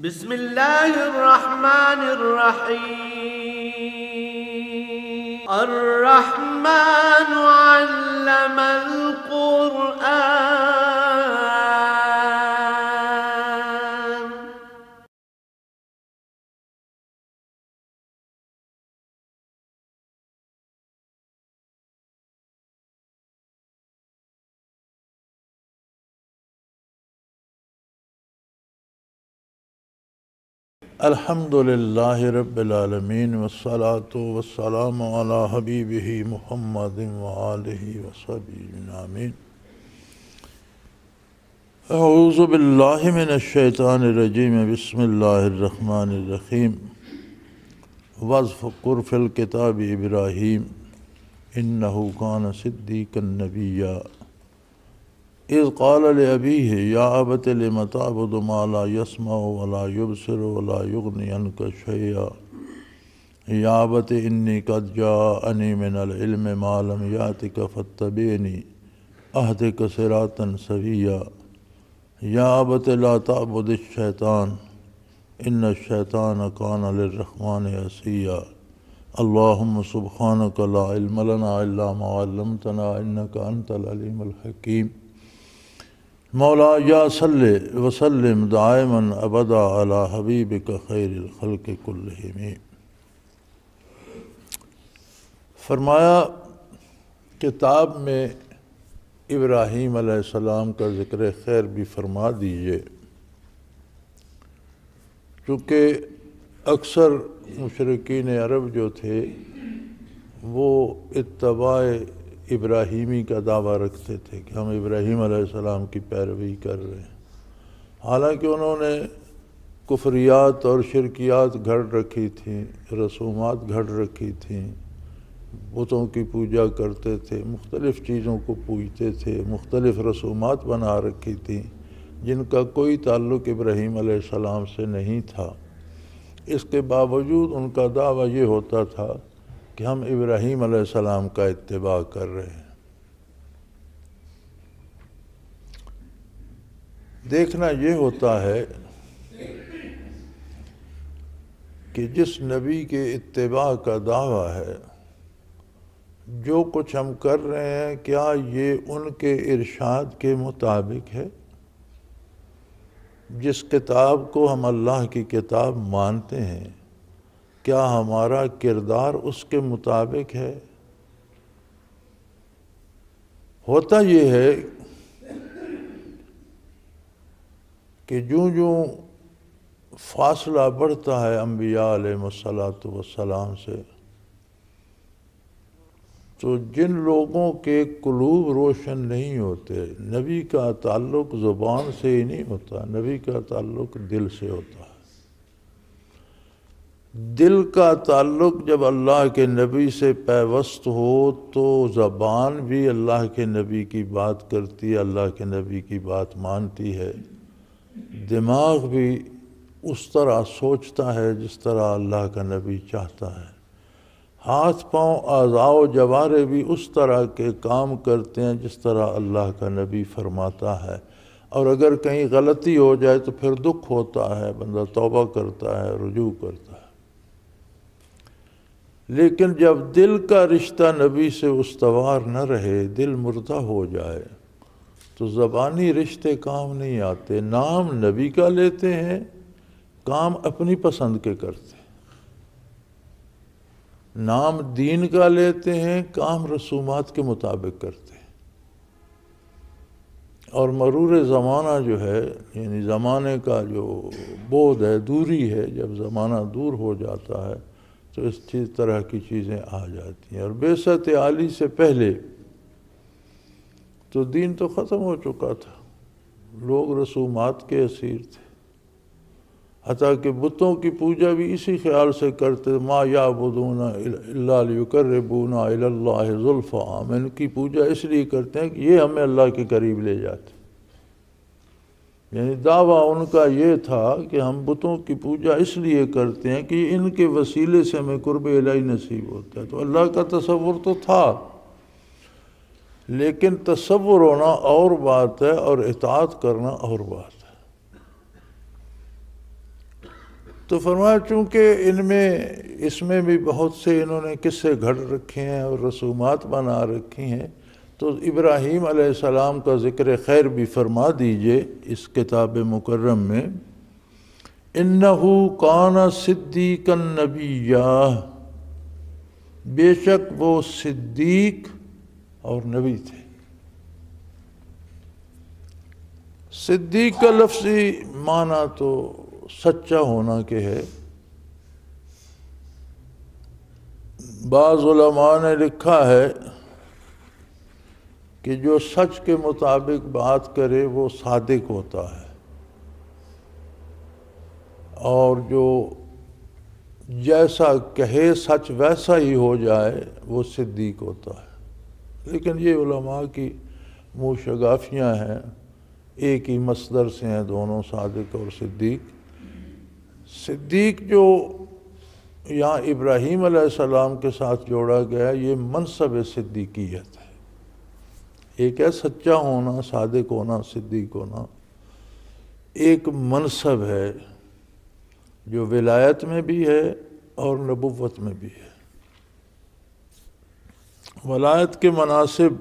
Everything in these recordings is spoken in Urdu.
بسم الله الرحمن الرحيم الرحمن علم القرآن الحمد للہ رب العالمین والصلاة والسلام علی حبیبہ محمد وآلہ وصحبہ آمین۔ اعوذ باللہ من الشیطان الرجیم، بسم اللہ الرحمن الرحیم۔ واذکر فی الکتاب ابراہیم انہ کان صدیقا نبیا اذ قال لأبیہ یا ابت لم تعبد ما لا يسمع ولا يبصر ولا یغنی عنک شیئا یا ابت انی قد جاءنی من العلم ما لم یأتک فاتبعنی اہدک صراطا سویا یا ابت لا تعبد الشیطان ان الشیطان کان للرحمن عصیا اللہم سبحانک لا علم لنا الا ما علمتنا انک انت العلیم الحکیم۔ مولا یا صلی وسلم دائما ابدا علی حبیبک خیر الخلق کلہم۔ فرمایا کتاب میں ابراہیم علیہ السلام کا ذکر خیر بھی فرما دیجئے، چونکہ اکثر مشرکین عرب جو تھے وہ اتباع ابراہیمی کا دعویٰ رکھتے تھے کہ ہم ابراہیم علیہ السلام کی پیروی کر رہے ہیں، حالانکہ انہوں نے کفریات اور شرکیات گھڑ رکھی تھیں، رسومات گھڑ رکھی تھیں، بتوں کی پوجا کرتے تھے، مختلف چیزوں کو پوجتے تھے، مختلف رسومات بنا رکھی تھیں جن کا کوئی تعلق ابراہیم علیہ السلام سے نہیں تھا۔ اس کے باوجود ان کا دعویٰ یہ ہوتا تھا کہ ہم ابراہیم علیہ السلام کا اتباع کر رہے ہیں۔ دیکھنا یہ ہوتا ہے کہ جس نبی کے اتباع کا دعویٰ ہے، جو کچھ ہم کر رہے ہیں کیا یہ ان کے ارشاد کے مطابق ہے؟ جس کتاب کو ہم اللہ کی کتاب مانتے ہیں، کیا ہمارا کردار اس کے مطابق ہے؟ ہوتا یہ ہے کہ جوں فاصلہ بڑھتا ہے انبیاء علیہ السلام سے، تو جن لوگوں کے قلوب روشن نہیں ہوتے، نبی کا تعلق زبان سے ہی نہیں ہوتا، نبی کا تعلق دل سے ہوتا ہے۔ دل کا تعلق جب اللہ کے نبی سے پیوست ہو تو زبان بھی اللہ کے نبی کی بات کرتی ہے، اللہ کے نبی کی بات مانتی ہے، دماغ بھی اس طرح سوچتا ہے جس طرح اللہ کا نبی چاہتا ہے، ہاتھ پاؤں اعضاء و جوارے بھی اس طرح کے کام کرتے ہیں جس طرح اللہ کا نبی فرماتا ہے، اور اگر کہیں غلطی ہو جائے تو پھر دکھ ہوتا ہے، بندہ توبہ کرتا ہے، رجوع کرتا ہے۔ لیکن جب دل کا رشتہ نبی سے استوار نہ رہے، دل مردہ ہو جائے، تو زبانی رشتے کام نہیں آتے، نام نبی کا لیتے ہیں، کام اپنی پسند کے کرتے ہیں، نام دین کا لیتے ہیں، کام رسومات کے مطابق کرتے ہیں۔ اور مرور زمانہ جو ہے، یعنی زمانے کا جو بعد ہے، دوری ہے، جب زمانہ دور ہو جاتا ہے تو اس طرح کی چیزیں آ جاتی ہیں۔ اور بعثت عالی سے پہلے تو دین تو ختم ہو چکا تھا، لوگ رسومات کے اسیر تھے، حتیٰ کہ بتوں کی پوجا بھی اسی خیال سے کرتے، ما یعبدون الا لیقربونا الی اللہ زلفیٰ، ہم ان کی پوجا اس لیے کرتے ہیں کہ یہ ہمیں اللہ کے قریب لے جاتے، یعنی دعویٰ ان کا یہ تھا کہ ہم بتوں کی پوجا اس لیے کرتے ہیں کہ ان کے وسیلے سے ہمیں قرب الہی نصیب ہوتا ہے۔ تو اللہ کا تصور تو تھا، لیکن تصور ہونا اور بات ہے اور اطاعت کرنا اور بات ہے۔ تو فرمایا چونکہ اس میں بھی بہت سے انہوں نے قصے گھڑ رکھے ہیں اور رسومات بنا رکھی ہیں، تو ابراہیم علیہ السلام کا ذکر خیر بھی فرما دیجئے اس کتاب مکرم میں۔ انہو کان صدیقا نبیّا، بے شک وہ صدیق اور نبی تھے۔ صدیق کا لفظی معنی تو سچا ہونا کے ہے۔ بعض علماء نے لکھا ہے کہ جو سچ کے مطابق بات کرے وہ صادق ہوتا ہے، اور جو جیسا کہے سچ ویسا ہی ہو جائے وہ صدیق ہوتا ہے۔ لیکن یہ علماء کی منہ شگافیاں ہیں، ایک ہی مصدر سے ہیں دونوں، صادق اور صدیق۔ صدیق جو یہاں ابراہیم علیہ السلام کے ساتھ جوڑا گیا، یہ منصب صدیقیت ہے۔ ایک ہے سچا ہونا، صادق ہونا، صدیق ہونا، ایک منصب ہے جو ولایت میں بھی ہے اور نبوت میں بھی ہے۔ ولایت کے مناصب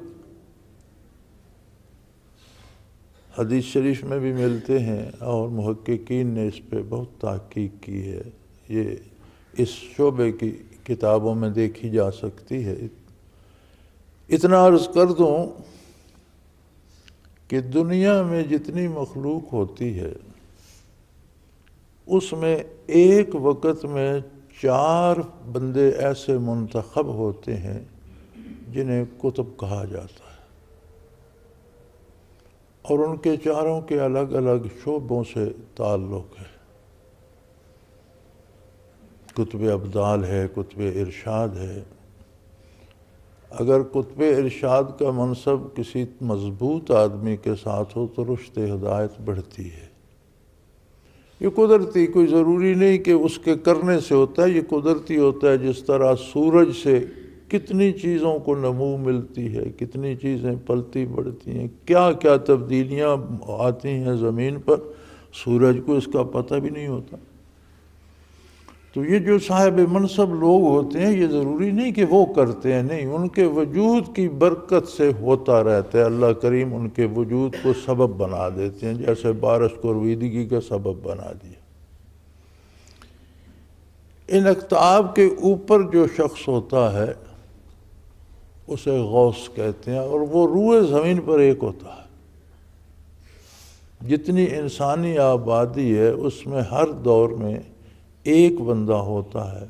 حدیث شریف میں بھی ملتے ہیں، اور محققین نے اس پہ بہت تحقیق کی ہے، یہ اس شعبے کی کتابوں میں دیکھی جا سکتی ہے۔ اتنا عرض کر دوں کہ دنیا میں جتنی مخلوق ہوتی ہے اس میں ایک وقت میں 4 بندے ایسے منتخب ہوتے ہیں جنہیں کتب کہا جاتا ہے، اور ان کے چاروں کے الگ الگ شعبوں سے تعلق ہے۔ کتب ابدال ہے، کتب ارشاد ہے۔ اگر کتب ارشاد کا منصب کسی مضبوط آدمی کے ساتھ ہو تو رشد ہدایت بڑھتی ہے۔ یہ قدرتی، کوئی ضروری نہیں کہ اس کے کرنے سے ہوتا ہے، یہ قدرتی ہوتا ہے۔ جس طرح سورج سے کتنی چیزوں کو نمو ملتی ہے، کتنی چیزیں پلتی بڑھتی ہیں، کیا کیا تبدیلیاں آتی ہیں زمین پر، سورج کو اس کا پتہ بھی نہیں ہوتا۔ تو یہ جو صاحب منصب لوگ ہوتے ہیں، یہ ضروری نہیں کہ وہ کرتے ہیں، نہیں، ان کے وجود کی برکت سے ہوتا رہتا ہے۔ اللہ کریم ان کے وجود کو سبب بنا دیتے ہیں، جیسے بارش کو رویدگی کا سبب بنا دیا۔ ان اقطاب کے اوپر جو شخص ہوتا ہے اسے غوث کہتے ہیں، اور وہ روئے زمین پر ایک ہوتا ہے۔ جتنی انسانی آبادی ہے اس میں ہر دور میں ایک بندہ ہوتا ہے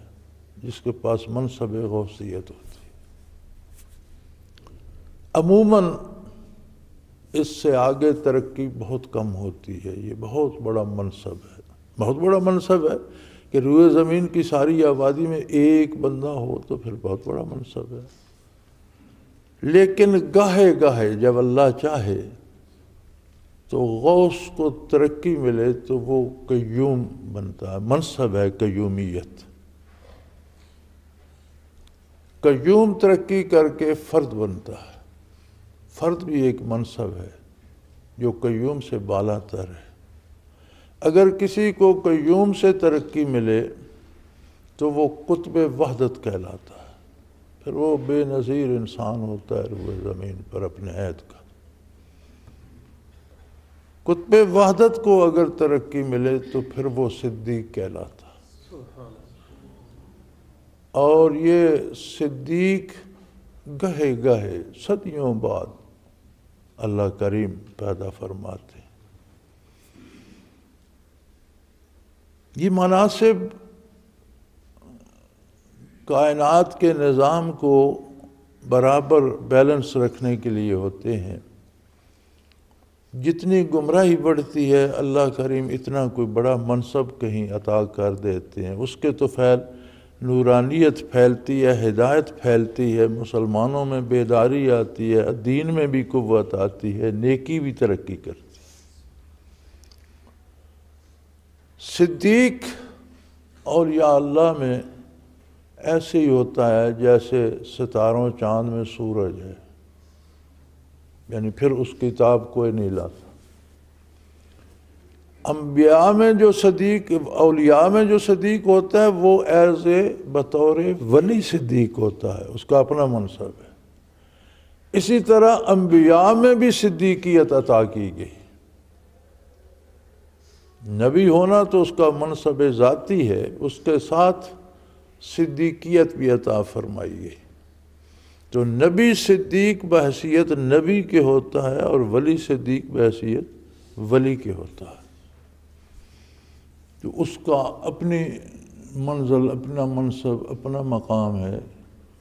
جس کے پاس منصب غوثیت ہوتی ہے۔ عموماً اس سے آگے ترقی بہت کم ہوتی ہے۔ یہ بہت بڑا منصب ہے، بہت بڑا منصب ہے کہ روئے زمین کی ساری آبادی میں ایک بندہ ہو تو پھر بہت بڑا منصب ہے۔ لیکن گاہے گاہے جب اللہ چاہے تو غوث کو ترقی ملے تو وہ قیوم بنتا ہے، منصب ہے قیومیت۔ قیوم ترقی کر کے فرد بنتا ہے، فرد بھی ایک منصب ہے جو قیوم سے بالا تر ہے۔ اگر کسی کو قیوم سے ترقی ملے تو وہ قطب وحدت کہلاتا ہے، پھر وہ بے نظیر انسان ہوتا ہے روئے زمین پر اپنے عہد کا۔ قطب وحدت کو اگر ترقی ملے تو پھر وہ صدیق کہلاتا ہے، اور یہ صدیق گہے گہے صدیوں بعد اللہ کریم پیدا فرماتے ہیں۔ یہ مناصب کائنات کے نظام کو برابر بیلنس رکھنے کے لیے ہوتے ہیں۔ جتنی گمراہی بڑھتی ہے اللہ کریم اتنا کوئی بڑا منصب کہیں عطا کر دیتے ہیں، اس کے تو فعل نورانیت پھیلتی ہے، ہدایت پھیلتی ہے، مسلمانوں میں بیداری آتی ہے، دین میں بھی قوت آتی ہے، نیکی بھی ترقی کرتی ہے۔ صدیق اولیاء اللہ میں ایسے ہی ہوتا ہے جیسے ستاروں چاند میں سورج ہے، یعنی پھر اس کتاب کوئی نہیں لاتا۔ انبیاء میں جو صدیق، اولیاء میں جو صدیق ہوتا ہے وہ ایز اے بطور ولی صدیق ہوتا ہے، اس کا اپنا منصب ہے۔ اسی طرح انبیاء میں بھی صدیقیت عطا کی گئی۔ نبی ہونا تو اس کا منصب ذاتی ہے، اس کے ساتھ صدیقیت بھی عطا فرمائی گئی۔ تو نبی صدیق بحیثیت نبی کے ہوتا ہے اور ولی صدیق بحیثیت ولی کے ہوتا ہے۔ تو اس کا اپنی منزل، اپنا منصب، اپنا مقام ہے۔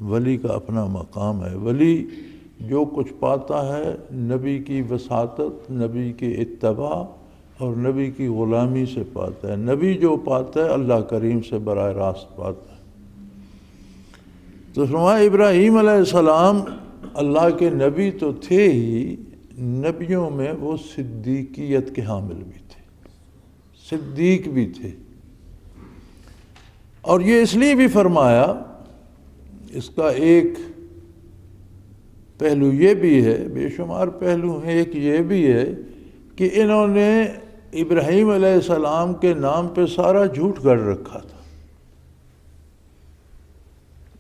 ولی کا اپنا مقام ہے۔ ولی جو کچھ پاتا ہے نبی کی وساطت، نبی کے اتباع اور نبی کی غلامی سے پاتا ہے۔ نبی جو پاتا ہے اللہ کریم سے براہ راست پاتا ہے۔ تو فرمایا ابراہیم علیہ السلام اللہ کے نبی تو تھے ہی، نبیوں میں وہ صدیقیت کے حامل بھی تھے، صدیق بھی تھے۔ اور یہ اس لیے بھی فرمایا، اس کا ایک پہلو یہ بھی ہے، بے شمار پہلو ہیں، ایک یہ بھی ہے کہ انہوں نے ابراہیم علیہ السلام کے نام پہ سارا جھوٹ گڑھ رکھا تھا۔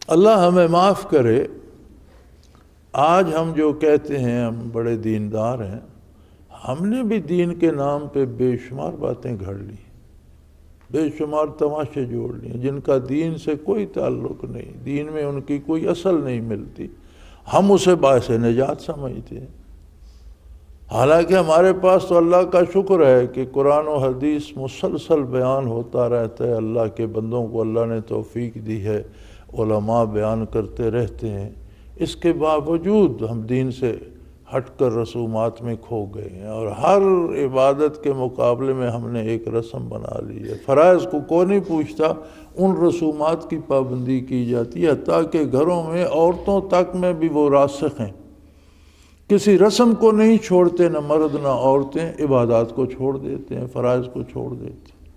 اللہ ہمیں معاف کرے، آج ہم جو کہتے ہیں ہم بڑے دیندار ہیں، ہم نے بھی دین کے نام پہ بے شمار باتیں گھڑ لی، بے شمار تماشے جوڑ لیے جن کا دین سے کوئی تعلق نہیں، دین میں ان کی کوئی اصل نہیں ملتی، ہم اسے باعث نجات سمجھتے ہیں۔ حالانکہ ہمارے پاس تو اللہ کا شکر ہے کہ قرآن و حدیث مسلسل بیان ہوتا رہتا ہے، اللہ کے بندوں کو اللہ نے توفیق دی ہے، علماء بیان کرتے رہتے ہیں۔ اس کے باوجود ہم دین سے ہٹ کر رسومات میں کھو گئے ہیں، اور ہر عبادت کے مقابلے میں ہم نے ایک رسم بنا لی ہے۔ فرائض کو کوئی نہیں پوچھتا، ان رسومات کی پابندی کی جاتی ہے، حتیٰ کہ گھروں میں عورتوں تک میں بھی وہ راسخ ہیں، کسی رسم کو نہیں چھوڑتے، نہ مرد نہ عورتیں، عبادات کو چھوڑ دیتے ہیں، فرائض کو چھوڑ دیتے ہیں۔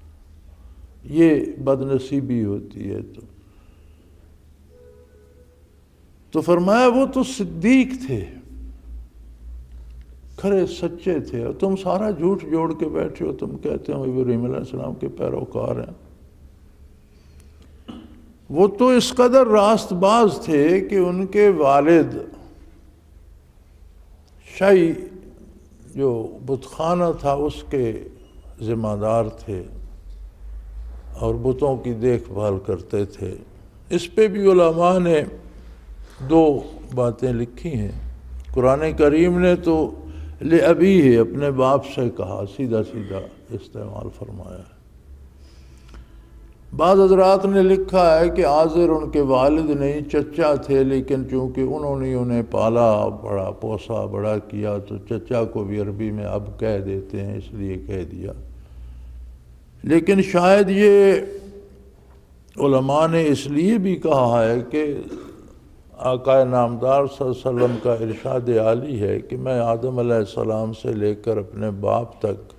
یہ بد نصیبی ہوتی ہے۔ تو فرمایا وہ تو صدیق تھے، کھرے سچے تھے، اور تم سارا جھوٹ جوڑ کے بیٹھے ہو، تم کہتے ہو ابراہیم علیہ السلام کے پیروکار ہیں۔ وہ تو اس قدر راست باز تھے کہ ان کے والد شاہی جو بت خانہ تھا اس کے ذمہ دار تھے اور بتوں کی دیکھ بھال کرتے تھے۔ اس پہ بھی علماء نے دو باتیں لکھی ہیں۔ قرآن کریم نے تو لِأَبِيهِ اپنے باپ سے کہا، سیدھا سیدھا استعمال فرمایا ہے۔ بعض حضرات نے لکھا ہے کہ آزر ان کے والد نہیں، چچا تھے، لیکن چونکہ انہوں نے انہیں پالا، بڑا پوسا، بڑا کیا، تو چچا کو بھی عربی میں اب کہہ دیتے ہیں، اس لیے کہہ دیا۔ لیکن شاید یہ علماء نے اس لیے بھی کہا ہے کہ آقا نامدار صلی اللہ علیہ وسلم کا ارشاد عالی ہے کہ میں آدم علیہ السلام سے لے کر اپنے باپ تک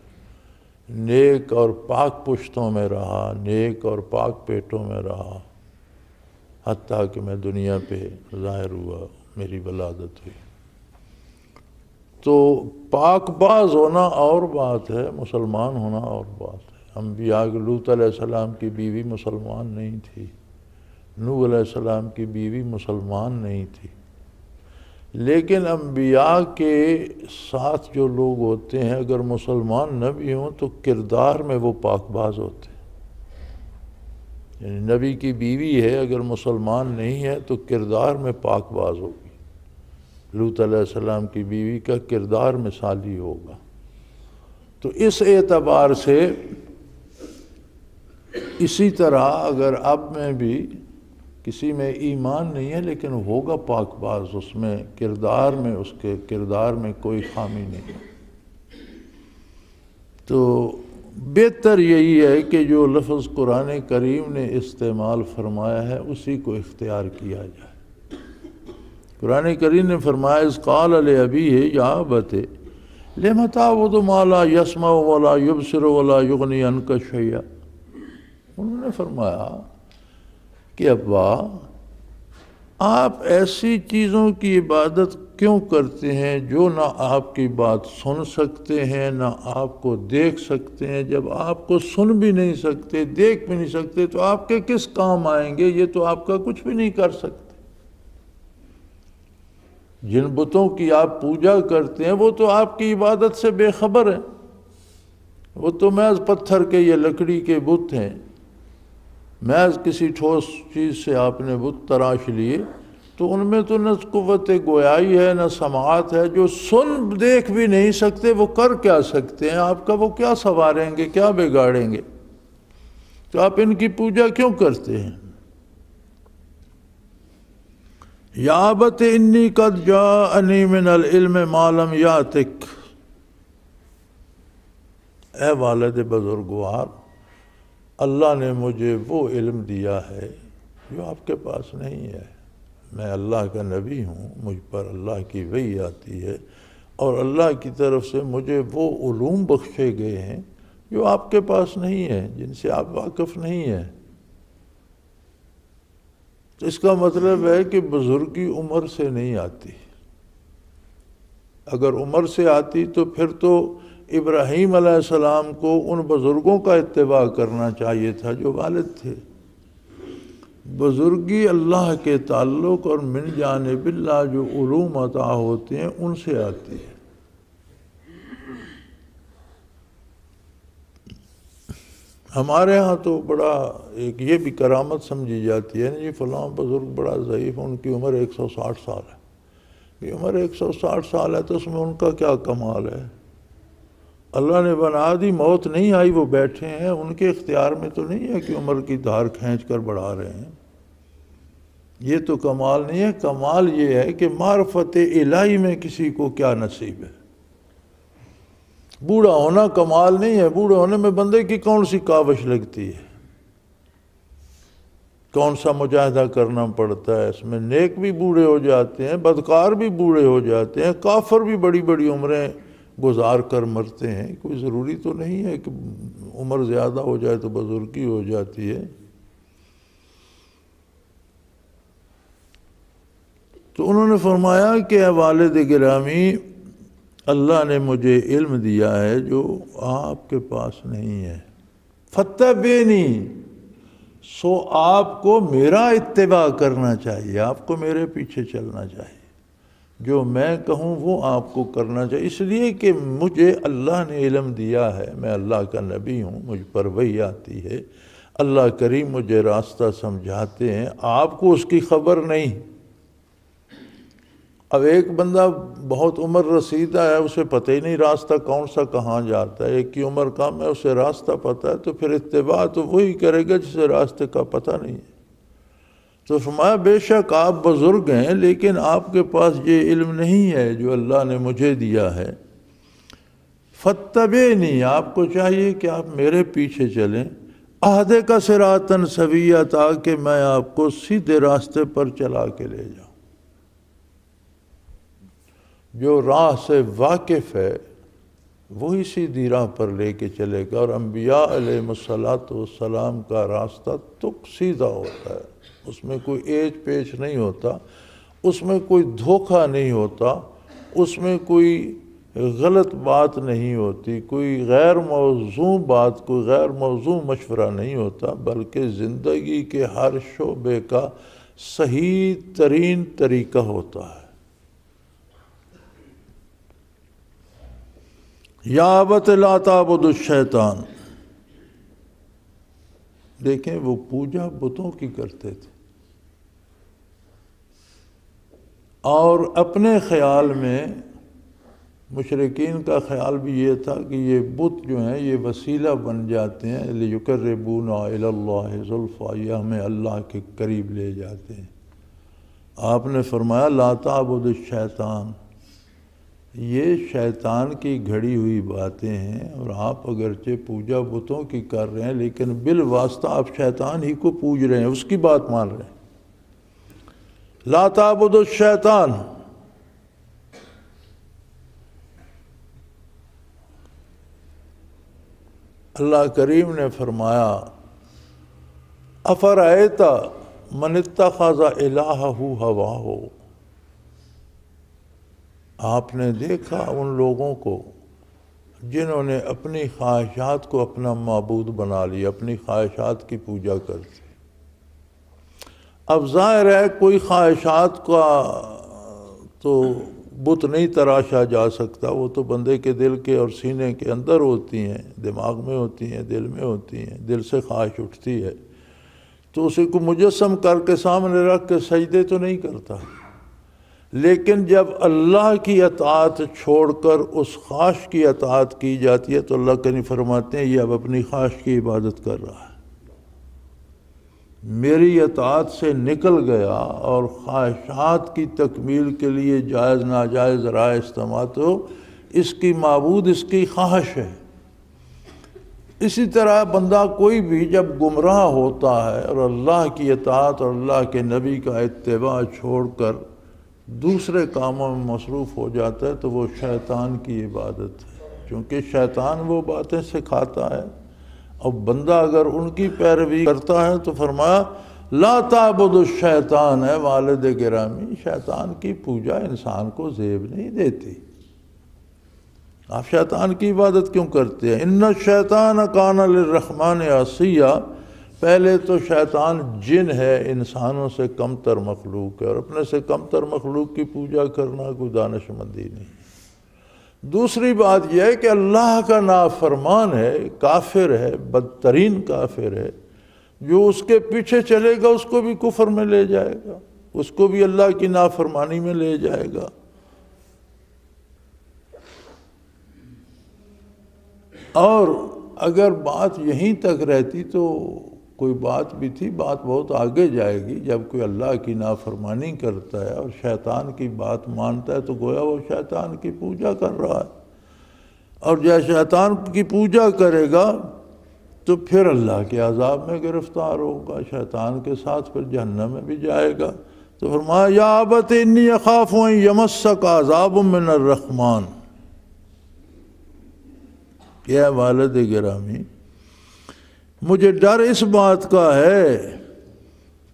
نیک اور پاک پشتوں میں رہا، نیک اور پاک پیٹوں میں رہا، حتیٰ کہ میں دنیا پہ ظاہر ہوا، میری ولادت ہوئی۔ تو پاک باز ہونا اور بات ہے، مسلمان ہونا اور بات ہے۔ انبیاء لوط علیہ السلام کی بیوی مسلمان نہیں تھی، نوح علیہ السلام کی بیوی مسلمان نہیں تھی، لیکن انبیاء کے ساتھ جو لوگ ہوتے ہیں اگر مسلمان نہ بھی ہوں تو کردار میں وہ پاک باز ہوتے ہیں۔ یعنی نبی کی بیوی ہے، اگر مسلمان نہیں ہے تو کردار میں پاک باز ہوگی۔ لوط علیہ السلام کی بیوی کا کردار مثالی ہوگا۔ تو اس اعتبار سے اسی طرح اگر اب میں بھی کسی میں ایمان نہیں ہے لیکن ہوگا پاک باز، اس میں کردار میں، اس کے کردار میں کوئی خامی نہیں، تو بہتر یہی ہے کہ جو لفظ قرآن کریم نے استعمال فرمایا ہے اسی کو اختیار کیا جائے۔ قرآن کریم نے فرمایا اذ قال لأبیہ یا ابت لم تعبد ما لا يسمع ولا يبصر ولا یغنی عنک شیئا۔ انہوں نے فرمایا کہ ابا آپ ایسی چیزوں کی عبادت کیوں کرتے ہیں جو نہ آپ کی بات سن سکتے ہیں نہ آپ کو دیکھ سکتے ہیں؟ جب آپ کو سن بھی نہیں سکتے دیکھ بھی نہیں سکتے تو آپ کے کس کام آئیں گے؟ یہ تو آپ کا کچھ بھی نہیں کر سکتے۔ جن بتوں کی آپ پوجا کرتے ہیں وہ تو آپ کی عبادت سے بے خبر ہیں، وہ تو محض پتھر کے یا لکڑی کے بت ہیں، محض کسی ٹھوس چیز سے آپ نے بت تراش لیے، تو ان میں تو نہ قوت گویائی ہے نہ سماعت ہے۔ جو سن دیکھ بھی نہیں سکتے وہ کر کیا سکتے ہیں؟ آپ کا وہ کیا سنواریں گے، کیا بگاڑیں گے؟ تو آپ ان کی پوجا کیوں کرتے ہیں؟ یا ابت انی قد جاءنی من العلم ما لم یاتک، اے والد بزرگوار، اللہ نے مجھے وہ علم دیا ہے جو آپ کے پاس نہیں ہے۔ میں اللہ کا نبی ہوں، مجھ پر اللہ کی وحی آتی ہے، اور اللہ کی طرف سے مجھے وہ علوم بخشے گئے ہیں جو آپ کے پاس نہیں ہے، جن سے آپ واقف نہیں ہیں۔ تو اس کا مطلب ہے کہ بزرگی عمر سے نہیں آتی۔ اگر عمر سے آتی تو پھر تو ابراہیم علیہ السلام کو ان بزرگوں کا اتباع کرنا چاہیے تھا جو والد تھے۔ بزرگی اللہ کے تعلق اور من جانب اللہ جو علوم عطا ہوتے ہیں ان سے آتی ہے۔ ہمارے ہاں تو بڑا ایک یہ بھی کرامت سمجھی جاتی ہے، جی فلاں بزرگ بڑا ضعیف، ان کی عمر 160 سال ہے۔ یہ عمر 160 سال ہے تو اس میں ان کا کیا کمال ہے؟ اللہ نے بنا دی، موت نہیں آئی، وہ بیٹھے ہیں، ان کے اختیار میں تو نہیں ہے کہ عمر کی دھار کھینچ کر بڑھا رہے ہیں۔ یہ تو کمال نہیں ہے، کمال یہ ہے کہ معرفت الہی میں کسی کو کیا نصیب ہے۔ بوڑھا ہونا کمال نہیں ہے، بوڑھے ہونے میں بندے کی کون سی کاوش لگتی ہے، کون سا مجاہدہ کرنا پڑتا ہے؟ اس میں نیک بھی بوڑھے ہو جاتے ہیں، بدکار بھی بوڑھے ہو جاتے ہیں، کافر بھی بڑی بڑی عمریں گزار کر مرتے ہیں۔ کوئی ضروری تو نہیں ہے کہ عمر زیادہ ہو جائے تو بزرگی ہو جاتی ہے۔ تو انہوں نے فرمایا کہ اے والد گرامی، اللہ نے مجھے علم دیا ہے جو آپ کے پاس نہیں ہے۔ فاتبعنی، سو آپ کو میرا اتباع کرنا چاہیے، آپ کو میرے پیچھے چلنا چاہیے، جو میں کہوں وہ آپ کو کرنا چاہیے، اس لیے کہ مجھے اللہ نے علم دیا ہے، میں اللہ کا نبی ہوں، مجھ پر وحی آتی ہے، اللہ کریم مجھے راستہ سمجھاتے ہیں، آپ کو اس کی خبر نہیں۔ اب ایک بندہ بہت عمر رسیدہ ہے، اسے پتہ ہی نہیں راستہ کون سا کہاں جاتا ہے، ایک کی عمر کم ہے اسے راستہ پتہ ہے، تو پھر اتباع تو وہی کرے گا جسے راستے کا پتہ نہیں ہے۔ تو فرمایا بے شک آپ بزرگ ہیں لیکن آپ کے پاس یہ علم نہیں ہے جو اللہ نے مجھے دیا ہے۔ فاتبعنی، آپ کو چاہیے کہ آپ میرے پیچھے چلیں، اہدک صراطا سویا، تاکہ میں آپ کو سیدھے راستے پر چلا کے لے جاؤں۔ جو راہ سے واقف ہے وہی سیدھی راہ پر لے کے چلے گا، اور انبیاء علیہ السلام کا راستہ تک سیدھا ہوتا ہے، اس میں کوئی ایچ پیچ نہیں ہوتا، اس میں کوئی دھوکہ نہیں ہوتا، اس میں کوئی غلط بات نہیں ہوتی، کوئی غیر موزوں بات، کوئی غیر موزوں مشورہ نہیں ہوتا، بلکہ زندگی کے ہر شعبے کا صحیح ترین طریقہ ہوتا ہے۔ یا ابت لا تعبد الشیطان، دیکھیں وہ پوجا بتوں کی کرتے تھے، اور اپنے خیال میں مشرکین کا خیال بھی یہ تھا کہ یہ بت جو ہیں یہ وسیلہ بن جاتے ہیں، لِيُقَرِّبُونَا إِلَى اللَّهِ زُلْفَىٰ، یہ ہمیں اللہ کے قریب لے جاتے ہیں۔ آپ نے فرمایا لا تعبد الشیطان، یہ شیطان کی گھڑی ہوئی باتیں ہیں، اور آپ اگرچہ پوجا بتوں کی کر رہے ہیں لیکن بالواسطہ آپ شیطان ہی کو پوج رہے ہیں، اس کی بات مان رہے ہیں۔ لا تعبد الشیطان، اللہ کریم نے فرمایا افرأیت من اتخذ الہہ ہواہ، آپ نے دیکھا ان لوگوں کو جنہوں نے اپنی خواہشات کو اپنا معبود بنا لیا، اپنی خواہشات کی پوجا کرتے۔ اب ظاہر ہے کوئی خواہشات کا تو بت نہیں تراشا جا سکتا، وہ تو بندے کے دل کے اور سینے کے اندر ہوتی ہیں، دماغ میں ہوتی ہیں، دل میں ہوتی ہیں، دل سے خواہش اٹھتی ہے، تو اسے کو مجسم کر کے سامنے رکھ کے سجدے تو نہیں کرتا۔ لیکن جب اللہ کی اطاعت چھوڑ کر اس خواہش کی اطاعت کی جاتی ہے تو اللہ کریم فرماتے ہیں یہ اب اپنی خواہش کی عبادت کر رہا ہے، میری اطاعت سے نکل گیا اور خواہشات کی تکمیل کے لیے جائز ناجائز رائے استعمال، تو اس کی معبود اس کی خواہش ہے۔ اسی طرح بندہ کوئی بھی جب گمراہ ہوتا ہے اور اللہ کی اطاعت اور اللہ کے نبی کا اتباع چھوڑ کر دوسرے کاموں میں مصروف ہو جاتا ہے تو وہ شیطان کی عبادت ہے، کیونکہ شیطان وہ باتیں سکھاتا ہے، اور بندہ اگر ان کی پیروی کرتا ہے تو فرمایا لا تعبد الشیطان ہے والد گرامی، شیطان کی پوجا انسان کو زیب نہیں دیتی۔ آپ شیطان کی عبادت کیوں کرتے ہیں؟ ان الشیطان کان للرحمن عصیا، پہلے تو شیطان جن ہے، انسانوں سے کم تر مخلوق ہے، اور اپنے سے کم تر مخلوق کی پوجا کرنا کوئی دانش مندی نہیں۔ دوسری بات یہ ہے کہ اللہ کا نافرمان ہے، کافر ہے، بدترین کافر ہے، جو اس کے پیچھے چلے گا اس کو بھی کفر میں لے جائے گا، اس کو بھی اللہ کی نافرمانی میں لے جائے گا۔ اور اگر بات یہیں تک رہتی تو کوئی بات بھی تھی، بات بہت آگے جائے گی۔ جب کوئی اللہ کی نافرمانی کرتا ہے اور شیطان کی بات مانتا ہے تو گویا وہ شیطان کی پوجا کر رہا ہے، اور جب شیطان کی پوجا کرے گا تو پھر اللہ کے عذاب میں گرفتار ہوگا، شیطان کے ساتھ پھر جہنم میں بھی جائے گا۔ تو فرمایا یا ابت انی اخاف ان یمسک عذاب من الرحمن، یا والد گرامی مجھے ڈر اس بات کا ہے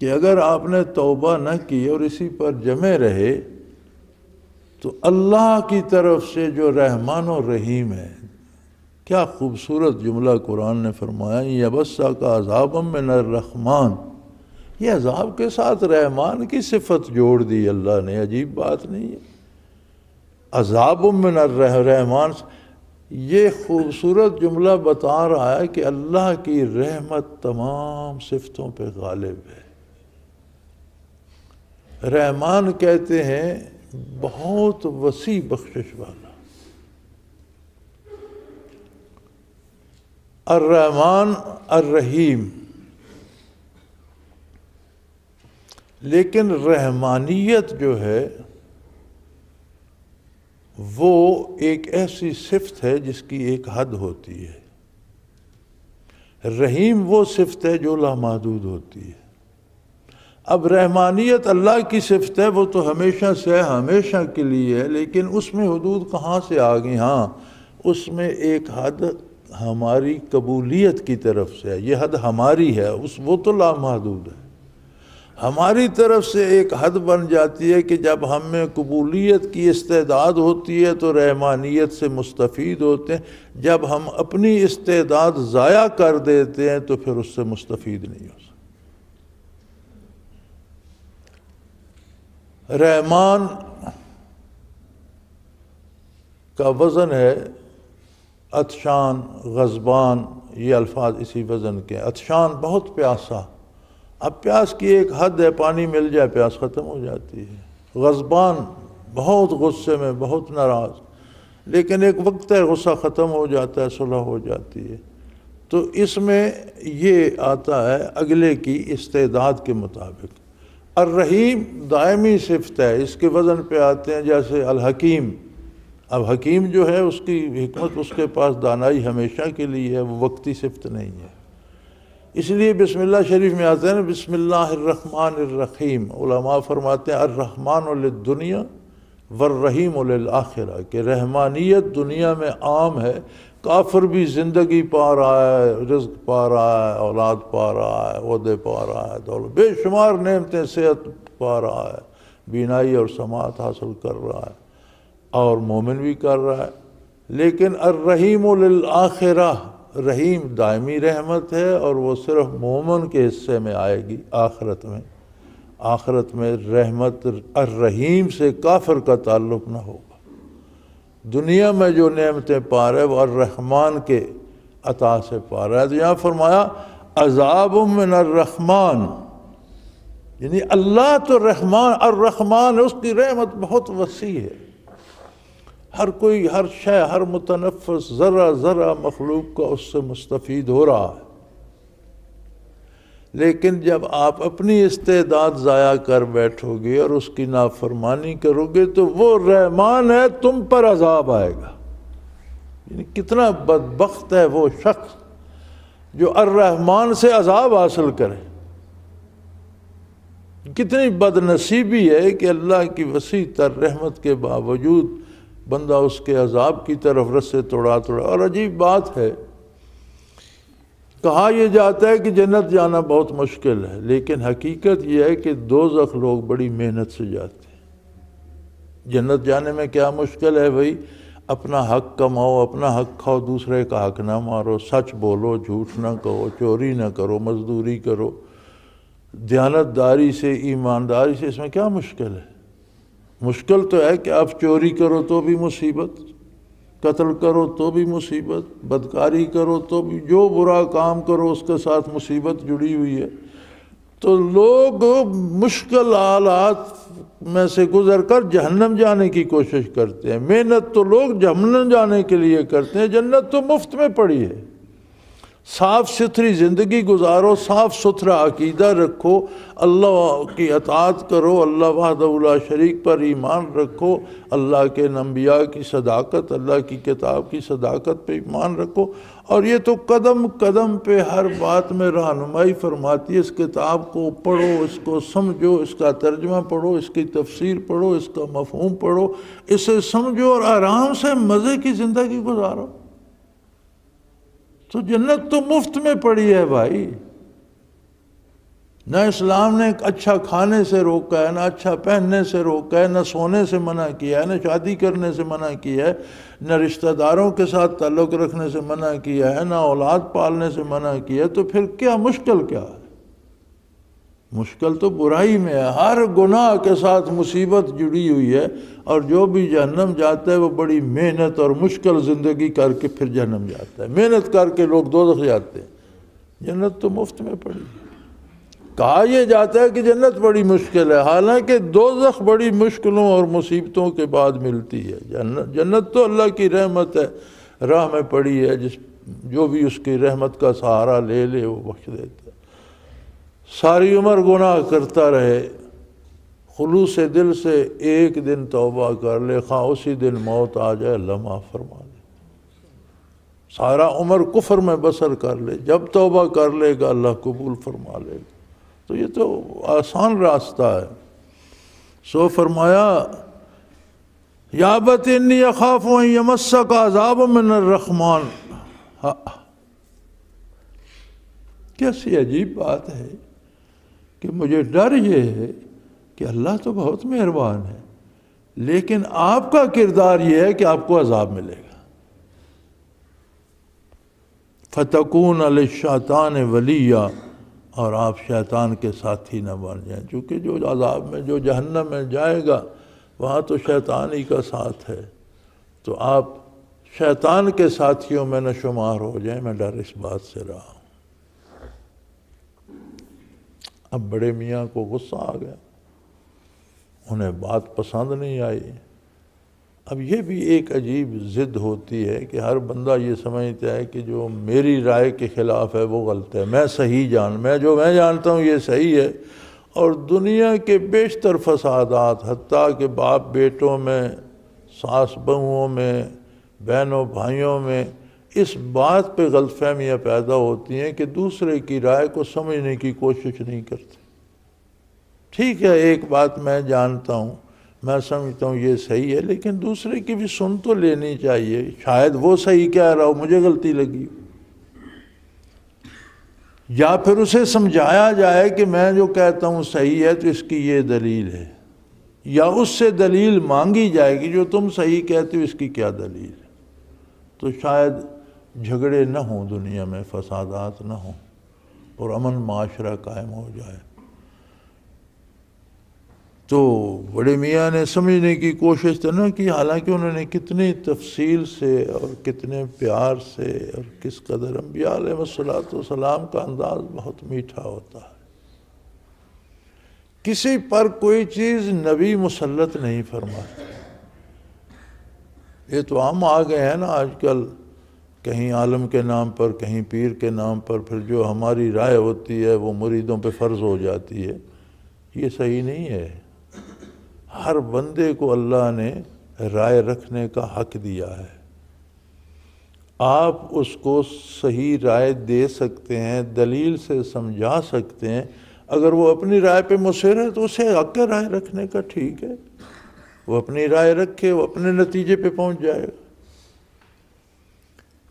کہ اگر آپ نے توبہ نہ کی اور اسی پر جمے رہے تو اللہ کی طرف سے جو رحمان و رحیم ہے، کیا خوبصورت جملہ قرآن نے فرمایا یبسک عذاب من الرحمن، یہ عذاب کے ساتھ رحمان کی صفت جوڑ دی اللہ نے، عجیب بات نہیں ہے؟ عذاب من الرحمن، یہ خوبصورت جملہ بتا رہا ہے کہ اللہ کی رحمت تمام صفتوں پہ غالب ہے۔ رحمان کہتے ہیں بہت وسیع بخشش والا، الرحمن الرحیم، لیکن رحمانیت جو ہے وہ ایک ایسی صفت ہے جس کی ایک حد ہوتی ہے، رحیم وہ صفت ہے جو لامحدود ہوتی ہے۔ اب رحمانیت اللہ کی صفت ہے، وہ تو ہمیشہ سے ہمیشہ کے لیے ہے، لیکن اس میں حدود کہاں سے آ گئی؟ ہاں اس میں ایک حد ہماری قبولیت کی طرف سے ہے، یہ حد ہماری ہے، وہ تو لامحدود ہے۔ ہماری طرف سے ایک حد بن جاتی ہے کہ جب ہم میں قبولیت کی استعداد ہوتی ہے تو رحمانیت سے مستفید ہوتے ہیں، جب ہم اپنی استعداد ضائع کر دیتے ہیں تو پھر اس سے مستفید نہیں ہو سکتے۔ رحمان کا وزن ہے عطشان، غضبان، یہ الفاظ اسی وزن کے ہیں۔ عطشان بہت پیاسا، اب پیاس کی ایک حد ہے، پانی مل جائے پیاس ختم ہو جاتی ہے۔ غضبان بہت غصے میں، بہت ناراض، لیکن ایک وقت ہے غصہ ختم ہو جاتا ہے، صلح ہو جاتی ہے۔ تو اس میں یہ آتا ہے اگلے کی استعداد کے مطابق۔ الرحیم دائمی صفت ہے، اس کے وزن پہ آتے ہیں جیسے الحکیم۔ اب حکیم جو ہے اس کی حکمت، اس کے پاس دانائی ہمیشہ کے لیے ہے، وہ وقتی صفت نہیں ہے۔ اس لیے بسم اللہ شریف میں آتے ہیں بسم اللہ الرحمن الرحیم، علماء فرماتے ہیں الرحمن للدنیا والرحیم للآخرہ، کہ رحمانیت دنیا میں عام ہے، کافر بھی زندگی پا رہا ہے، رزق پا رہا ہے، اولاد پا رہا ہے، عہدے پا رہا ہے، دولت، بے شمار نعمتیں، صحت پا رہا ہے، بینائی اور سماعت حاصل کر رہا ہے، اور مومن بھی کر رہا ہے۔ لیکن الرحیم للآخرہ، رحیم دائمی رحمت ہے اور وہ صرف مومن کے حصے میں آئے گی آخرت میں۔ آخرت میں رحمت الرحیم سے کافر کا تعلق نہ ہوگا۔ دنیا میں جو نعمتیں پا رہے وہ الرحمن کے عطا سے پا رہا ہے۔ تو یہاں فرمایا عذاب من الرحمن، یعنی اللہ تو رحمان، الرحمن، اس کی رحمت بہت وسیع ہے۔ ہر کوئی، ہر شے، ہر متنفس، ذرہ ذرہ مخلوق کا اس سے مستفید ہو رہا ہے۔ لیکن جب آپ اپنی استعداد ضائع کر بیٹھو گے اور اس کی نافرمانی کرو گے تو وہ رحمان ہے، تم پر عذاب آئے گا۔ یعنی کتنا بدبخت ہے وہ شخص جو الرحمن سے عذاب حاصل کرے۔ کتنی بد نصیبی ہے کہ اللہ کی وسیع تر رحمت کے باوجود بندہ اس کے عذاب کی طرف رسے توڑا توڑا۔ اور عجیب بات ہے، کہا یہ جاتا ہے کہ جنت جانا بہت مشکل ہے، لیکن حقیقت یہ ہے کہ دوزخ لوگ بڑی محنت سے جاتے ہیں۔ جنت جانے میں کیا مشکل ہے بھائی؟ اپنا حق کماؤ، اپنا حق کھاؤ، دوسرے کا حق نہ مارو، سچ بولو، جھوٹ نہ کہو، چوری نہ کرو، مزدوری کرو، دیانت داری سے، ایمانداری سے۔ اس میں کیا مشکل ہے؟ مشکل تو ہے کہ آپ چوری کرو تو بھی مصیبت، قتل کرو تو بھی مصیبت، بدکاری کرو تو بھی، جو برا کام کرو اس کے ساتھ مصیبت جڑی ہوئی ہے۔ تو لوگ مشکل حالات میں سے گزر کر جہنم جانے کی کوشش کرتے ہیں۔ محنت تو لوگ جہنم جانے کے لیے کرتے ہیں، جنت تو مفت میں پڑی ہے۔ صاف ستھری زندگی گزارو، صاف ستھرا عقیدہ رکھو، اللہ کی اطاعت کرو، اللہ وحدہ لا شریک پر ایمان رکھو، اللہ کے انبیاء کی صداقت، اللہ کی کتاب کی صداقت پہ ایمان رکھو۔ اور یہ تو قدم قدم پہ ہر بات میں رہنمائی فرماتی ہے۔ اس کتاب کو پڑھو، اس کو سمجھو، اس کا ترجمہ پڑھو، اس کی تفسیر پڑھو، اس کا مفہوم پڑھو، اسے سمجھو اور آرام سے مزے کی زندگی گزارو۔ تو جنت تو مفت میں پڑی ہے بھائی۔ نہ اسلام نے اچھا کھانے سے روکا ہے، نہ اچھا پہننے سے روکا ہے، نہ سونے سے منع کیا ہے، نہ شادی کرنے سے منع کیا ہے، نہ رشتہ داروں کے ساتھ تعلق رکھنے سے منع کیا ہے، نہ اولاد پالنے سے منع کیا ہے۔ تو پھر کیا مشکل کیا ہے؟ مشکل تو برائی میں ہے۔ ہر گناہ کے ساتھ مصیبت جڑی ہوئی ہے، اور جو بھی جہنم جاتا ہے وہ بڑی محنت اور مشکل زندگی کر کے پھر جہنم جاتا ہے۔ محنت کر کے لوگ دوزخ جاتے ہیں، جنت تو مفت میں پڑی ہے۔ کہا یہ جاتا ہے کہ جنت بڑی مشکل ہے، حالانکہ دوزخ بڑی مشکلوں اور مصیبتوں کے بعد ملتی ہے۔ جنت تو اللہ کی رحمت ہے، راہ میں پڑی ہے، جو بھی اس کی رحمت کا سہارا لے لے وہ بخش دیتا ہے۔ ساری عمر گناہ کرتا رہے، خلوص دل سے ایک دن توبہ کر لے، خواہ اسی دن موت آ جائے، اللہ معاف فرما دے۔ سارا عمر کفر میں بسر کر لے، جب توبہ کر لے گا اللہ قبول فرما لے گا۔ تو یہ تو آسان راستہ ہے۔ سو فرمایا یا ابت انی اخاف ان یمسک عذاب من الرحمن۔ کیسی عجیب بات ہے کہ مجھے ڈر یہ ہے کہ اللہ تو بہت مہربان ہے، لیکن آپ کا کردار یہ ہے کہ آپ کو عذاب ملے گا۔ فتکون للشیطان ولیا، اور آپ شیطان کے ساتھی نہ بن جائیں، چونکہ جو عذاب میں، جو جہنم میں جائے گا وہاں تو شیطان ہی کا ساتھ ہے، تو آپ شیطان کے ساتھیوں میں نہ شمار ہو جائیں۔ میں ڈر اس بات سے رہا ہوں۔ اب بڑے میاں کو غصہ آ گیا، انہیں بات پسند نہیں آئی۔ اب یہ بھی ایک عجیب ضد ہوتی ہے کہ ہر بندہ یہ سمجھتا ہے کہ جو میری رائے کے خلاف ہے وہ غلط ہے، میں صحیح میں جانتا ہوں یہ صحیح ہے۔ اور دنیا کے بیشتر فسادات، حتیٰ کہ باپ بیٹوں میں، ساس بہوؤں میں، بہنوں بھائیوں میں، اس بات پہ غلط فہمیاں پیدا ہوتی ہیں کہ دوسرے کی رائے کو سمجھنے کی کوشش نہیں کرتے۔ ٹھیک ہے، ایک بات میں جانتا ہوں، میں سمجھتا ہوں یہ صحیح ہے، لیکن دوسرے کی بھی سن تو لینی چاہیے، شاید وہ صحیح کہہ رہا ہو، مجھے غلطی لگی، یا پھر اسے سمجھایا جائے کہ میں جو کہتا ہوں صحیح ہے تو اس کی یہ دلیل ہے۔ یا اس سے دلیل مانگی جائے گی جو تم صحیح کہتے ہو، اس کی کیا دلیل ہے، تو شاید جھگڑے نہ ہوں دنیا میں، فسادات نہ ہوں اور امن معاشرہ قائم ہو جائے۔ تو بڑے میاں نے سمجھنے کی کوشش تو نہ کی، حالانکہ انہوں نے کتنی تفصیل سے اور کتنے پیار سے اور کس قدر، انبیاء علیہ السلام کا انداز بہت میٹھا ہوتا ہے، کسی پر کوئی چیز نبی مسلط نہیں فرماتے۔ یہ تو ہم آ گئے ہیں نا آج کل، کہیں عالم کے نام پر، کہیں پیر کے نام پر، پھر جو ہماری رائے ہوتی ہے وہ مریدوں پہ فرض ہو جاتی ہے، یہ صحیح نہیں ہے۔ ہر بندے کو اللہ نے رائے رکھنے کا حق دیا ہے، آپ اس کو صحیح رائے دے سکتے ہیں، دلیل سے سمجھا سکتے ہیں، اگر وہ اپنی رائے پہ مصر ہے تو اسے حق ہے رائے رکھنے کا، ٹھیک ہے، وہ اپنی رائے رکھے، وہ اپنے نتیجے پہ پہنچ جائے گا۔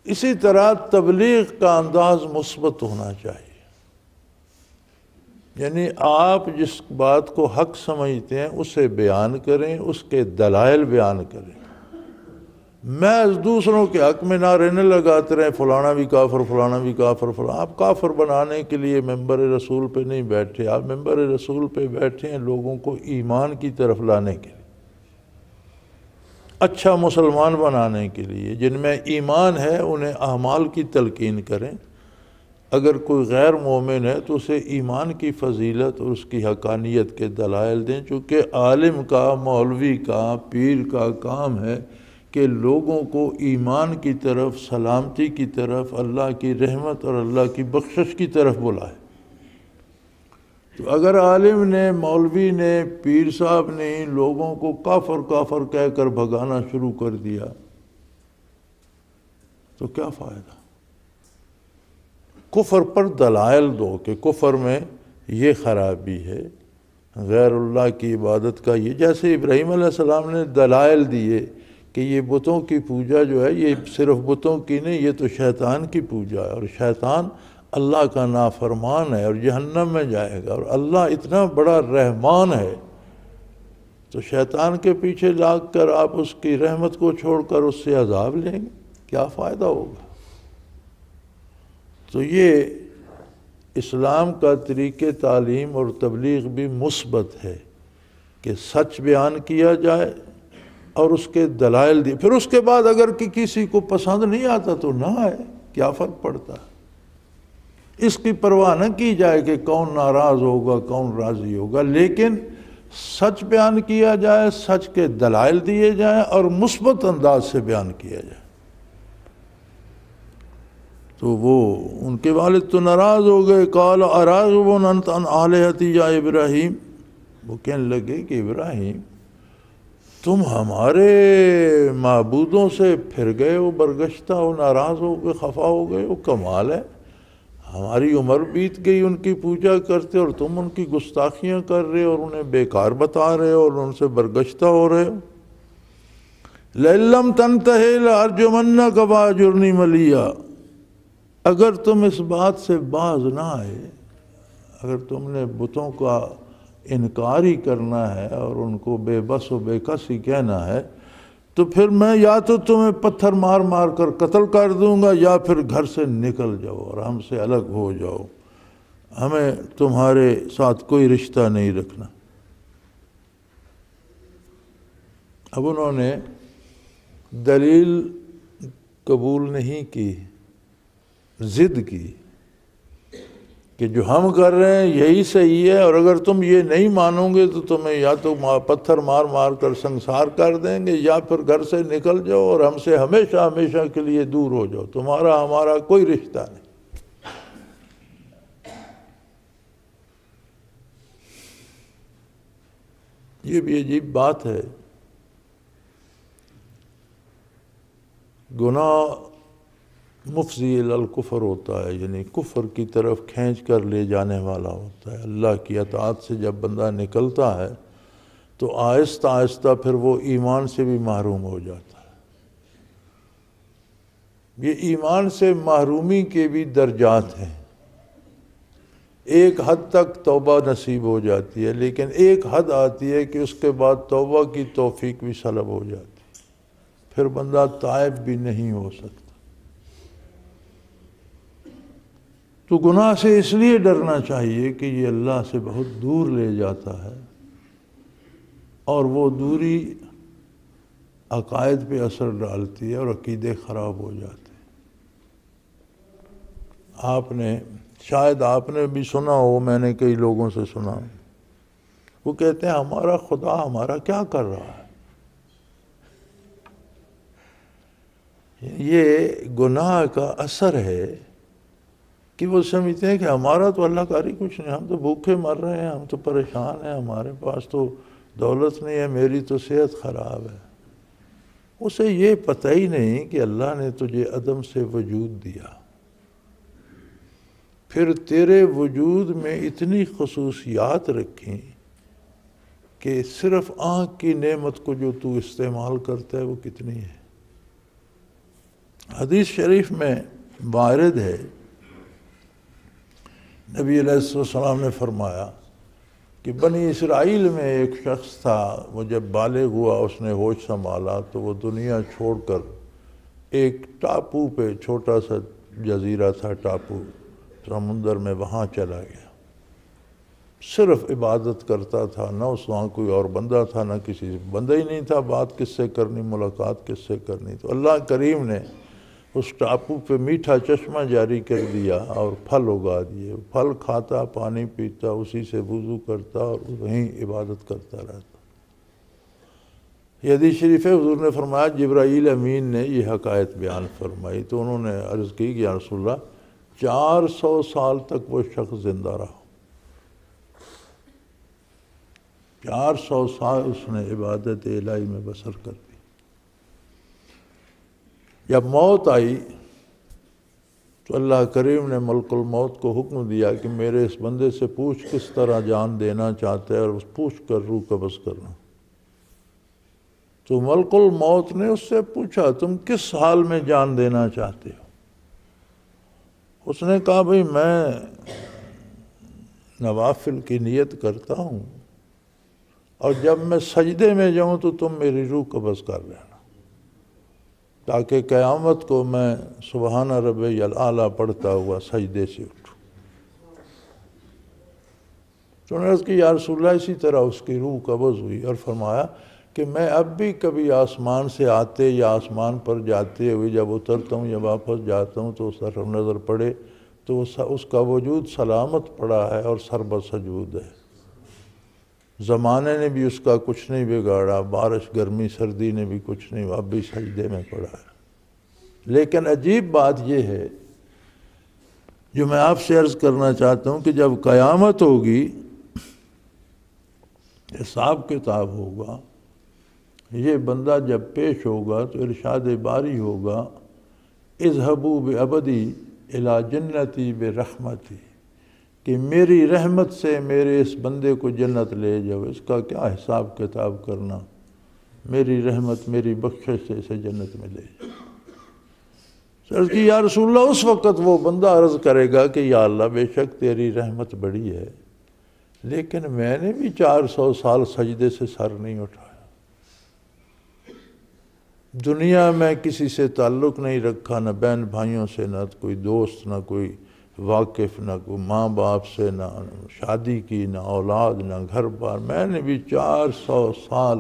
اسی طرح تبلیغ کا انداز مثبت ہونا چاہیے، یعنی آپ جس بات کو حق سمجھتے ہیں اسے بیان کریں، اس کے دلائل بیان کریں، محض دوسروں کے حق میں نعرے نہ لگاتے رہیں فلانا بھی کافر، فلانا بھی کافر، فلانا۔ آپ کافر بنانے کے لیے ممبر رسول پہ نہیں بیٹھے، آپ ممبر رسول پہ بیٹھے ہیں لوگوں کو ایمان کی طرف لانے کے لیے، اچھا مسلمان بنانے کے لیے۔ جن میں ایمان ہے انہیں اعمال کی تلقین کریں، اگر کوئی غیر مومن ہے تو اسے ایمان کی فضیلت اور اس کی حقانیت کے دلائل دیں، چونکہ عالم کا، مولوی کا، پیر کا کام ہے کہ لوگوں کو ایمان کی طرف، سلامتی کی طرف، اللہ کی رحمت اور اللہ کی بخشش کی طرف بلائے۔ تو اگر عالم نے، مولوی نے، پیر صاحب نے لوگوں کو کافر کافر کہہ کر بھگانا شروع کر دیا تو کیا فائدہ؟ کفر پر دلائل دو کہ کفر میں یہ خرابی ہے، غیر اللہ کی عبادت کا یہ، جیسے ابراہیم علیہ السلام نے دلائل دیے کہ یہ بتوں کی پوجا جو ہے یہ صرف بتوں کی نہیں، یہ تو شیطان کی پوجا ہے، اور شیطان اللہ کا نافرمان ہے اور جہنم میں جائے گا، اور اللہ اتنا بڑا رحمان ہے، تو شیطان کے پیچھے لاگ کر آپ اس کی رحمت کو چھوڑ کر اس سے عذاب لیں گے، کیا فائدہ ہوگا؟ تو یہ اسلام کا طریقہ تعلیم اور تبلیغ بھی مثبت ہے کہ سچ بیان کیا جائے اور اس کے دلائل دیے، پھر اس کے بعد اگر کسی کو پسند نہیں آتا تو نہ آئے، کیا فرق پڑتا ہے؟ اس کی پرواہ نہ کی جائے کہ کون ناراض ہوگا، کون راضی ہوگا، لیکن سچ بیان کیا جائے، سچ کے دلائل دیے جائیں اور مثبت انداز سے بیان کیا جائے۔ تو وہ ان کے والد تو ناراض ہو گئے، قال اراغب انت عن آلہتی یا ابراہیم، وہ کہنے لگے کہ ابراہیم تم ہمارے معبودوں سے پھر گئے ہو، برگشتہ ہو، ناراض ہو گئے، خفا ہو گئے ہو، کمال ہے، ہماری عمر بیت گئی ان کی پوجا کرتے اور تم ان کی گستاخیاں کر رہے ہو اور انہیں بیکار بتا رہے ہو اور ان سے برگشتہ ہو رہے ہو۔ لَإِن لَّمْ تَنْتَهِ لَأَرْجُمَنَّكَ وَأَهْجُرْنِي مَلِيًّا، اگر تم اس بات سے باز نہ آئے، اگر تم نے بتوں کا انکار ہی کرنا ہے اور ان کو بے بس و بے کس ہی کہنا ہے، تو پھر میں یا تو تمہیں پتھر مار مار کر قتل کر دوں گا یا پھر گھر سے نکل جاؤ اور ہم سے الگ ہو جاؤ، ہمیں تمہارے ساتھ کوئی رشتہ نہیں رکھنا۔ اب انہوں نے دلیل قبول نہیں کی، ضد کی کہ جو ہم کر رہے ہیں یہی صحیح ہے، اور اگر تم یہ نہیں مانو گے تو تمہیں یا تو پتھر مار مار کر سنسار کر دیں گے یا پھر گھر سے نکل جاؤ اور ہم سے ہمیشہ ہمیشہ کے لیے دور ہو جاؤ، تمہارا ہمارا کوئی رشتہ نہیں۔ یہ بھی عجیب بات ہے، گناہ مفضی الی الکفر ہوتا ہے، یعنی کفر کی طرف کھینچ کر لے جانے والا ہوتا ہے۔ اللہ کی اطاعت سے جب بندہ نکلتا ہے تو آہستہ آہستہ پھر وہ ایمان سے بھی محروم ہو جاتا ہے۔ یہ ایمان سے محرومی کے بھی درجات ہیں۔ ایک حد تک توبہ نصیب ہو جاتی ہے، لیکن ایک حد آتی ہے کہ اس کے بعد توبہ کی توفیق بھی سلب ہو جاتی ہے، پھر بندہ تائب بھی نہیں ہو سکتا۔ تو گناہ سے اس لیے ڈرنا چاہیے کہ یہ اللہ سے بہت دور لے جاتا ہے، اور وہ دوری عقائد پہ اثر ڈالتی ہے اور عقیدے خراب ہو جاتے ہیں۔ شاید آپ نے بھی سنا ہو، میں نے کئی لوگوں سے سنا، وہ کہتے ہیں ہمارا خدا ہمارا کیا کر رہا ہے؟ یہ گناہ کا اثر ہے کہ وہ سمجھتے ہیں کہ ہمارا تو اللہ کاری کچھ نہیں، ہم تو بھوکے مر رہے ہیں، ہم تو پریشان ہیں، ہمارے پاس تو دولت نہیں ہے، میری تو صحت خراب ہے۔ اسے یہ پتہ ہی نہیں کہ اللہ نے تجھے عدم سے وجود دیا، پھر تیرے وجود میں اتنی خصوصیات رکھیں کہ صرف آنکھ کی نعمت کو جو تو استعمال کرتا ہے وہ کتنی ہے۔ حدیث شریف میں وارد ہے، نبی علیہ السلام نے فرمایا کہ بنی اسرائیل میں ایک شخص تھا، وہ جب بالغ ہوا، اس نے ہوش سنبھالا تو وہ دنیا چھوڑ کر ایک ٹاپو پہ، چھوٹا سا جزیرہ تھا، ٹاپو سمندر میں، وہاں چلا گیا۔ صرف عبادت کرتا تھا، نہ اس وہاں کوئی اور بندہ تھا، نہ کسی بندہ ہی نہیں تھا، بات کس سے کرنی، ملاقات کس سے کرنی۔ تو اللہ کریم نے اس ٹاپو پہ میٹھا چشمہ جاری کر دیا اور پھل اگا دیے، پھل کھاتا، پانی پیتا، اسی سے وضو کرتا اور وہیں عبادت کرتا رہتا۔ یہ حدیث شریف ہے، حضور نے فرمایا جبرائیل امین نے یہ حقائق بیان فرمائی، تو انہوں نے عرض کی کہ یا رسول اللہ 400 سال تک وہ شخص زندہ رہا، 400 سال اس نے عبادت الہی میں بسر کر دی۔ جب موت آئی تو اللہ کریم نے ملک الموت کو حکم دیا کہ میرے اس بندے سے پوچھ کس طرح جان دینا چاہتا ہے، اور اس پوچھ کر روح قبض کرنا۔ تو ملک الموت نے اس سے پوچھا تم کس حال میں جان دینا چاہتے ہو؟ اس نے کہا بھئی میں نوافل کی نیت کرتا ہوں، اور جب میں سجدے میں جاؤں تو تم میری روح قبض کر لینا، تاکہ قیامت کو میں سبحان ربی الاعلیٰ پڑھتا ہوا سجدے سے اٹھوں۔ تو انہوں نے عرض کی یا رسول اللہ، اسی طرح اس کی روح قبض ہوئی، اور فرمایا کہ میں اب بھی کبھی آسمان سے آتے یا آسمان پر جاتے ہوئے جب اترتا ہوں یا واپس جاتا ہوں تو طرف نظر پڑے تو اس کا وجود سلامت پڑا ہے اور سربسجود ہے، زمانے نے بھی اس کا کچھ نہیں بگاڑا، بارش گرمی سردی نے بھی کچھ نہیں، اب بھی سجدے میں پڑا ہے۔ لیکن عجیب بات یہ ہے جو میں آپ سے عرض کرنا چاہتا ہوں کہ جب قیامت ہوگی، حساب کتاب ہوگا، یہ بندہ جب پیش ہوگا تو ارشاد باری ہوگا اذهبوا بعبدی الی جنتی برحمتی، کہ میری رحمت سے میرے اس بندے کو جنت لے جاؤ، اس کا کیا حساب کتاب کرنا، میری رحمت میری بخشش سے اسے جنت میں لے جاؤ۔ عرض کی یا رسول اللہ، اس وقت وہ بندہ عرض کرے گا کہ یا اللہ بے شک تیری رحمت بڑی ہے، لیکن میں نے بھی 400 سال سجدے سے سر نہیں اٹھایا، دنیا میں کسی سے تعلق نہیں رکھا، نہ بہن بھائیوں سے، نہ کوئی دوست، نہ کوئی واقف، نہ کوئی ماں باپ سے، نہ شادی کی، نہ اولاد، نہ گھر بار، میں نے بھی 400 سال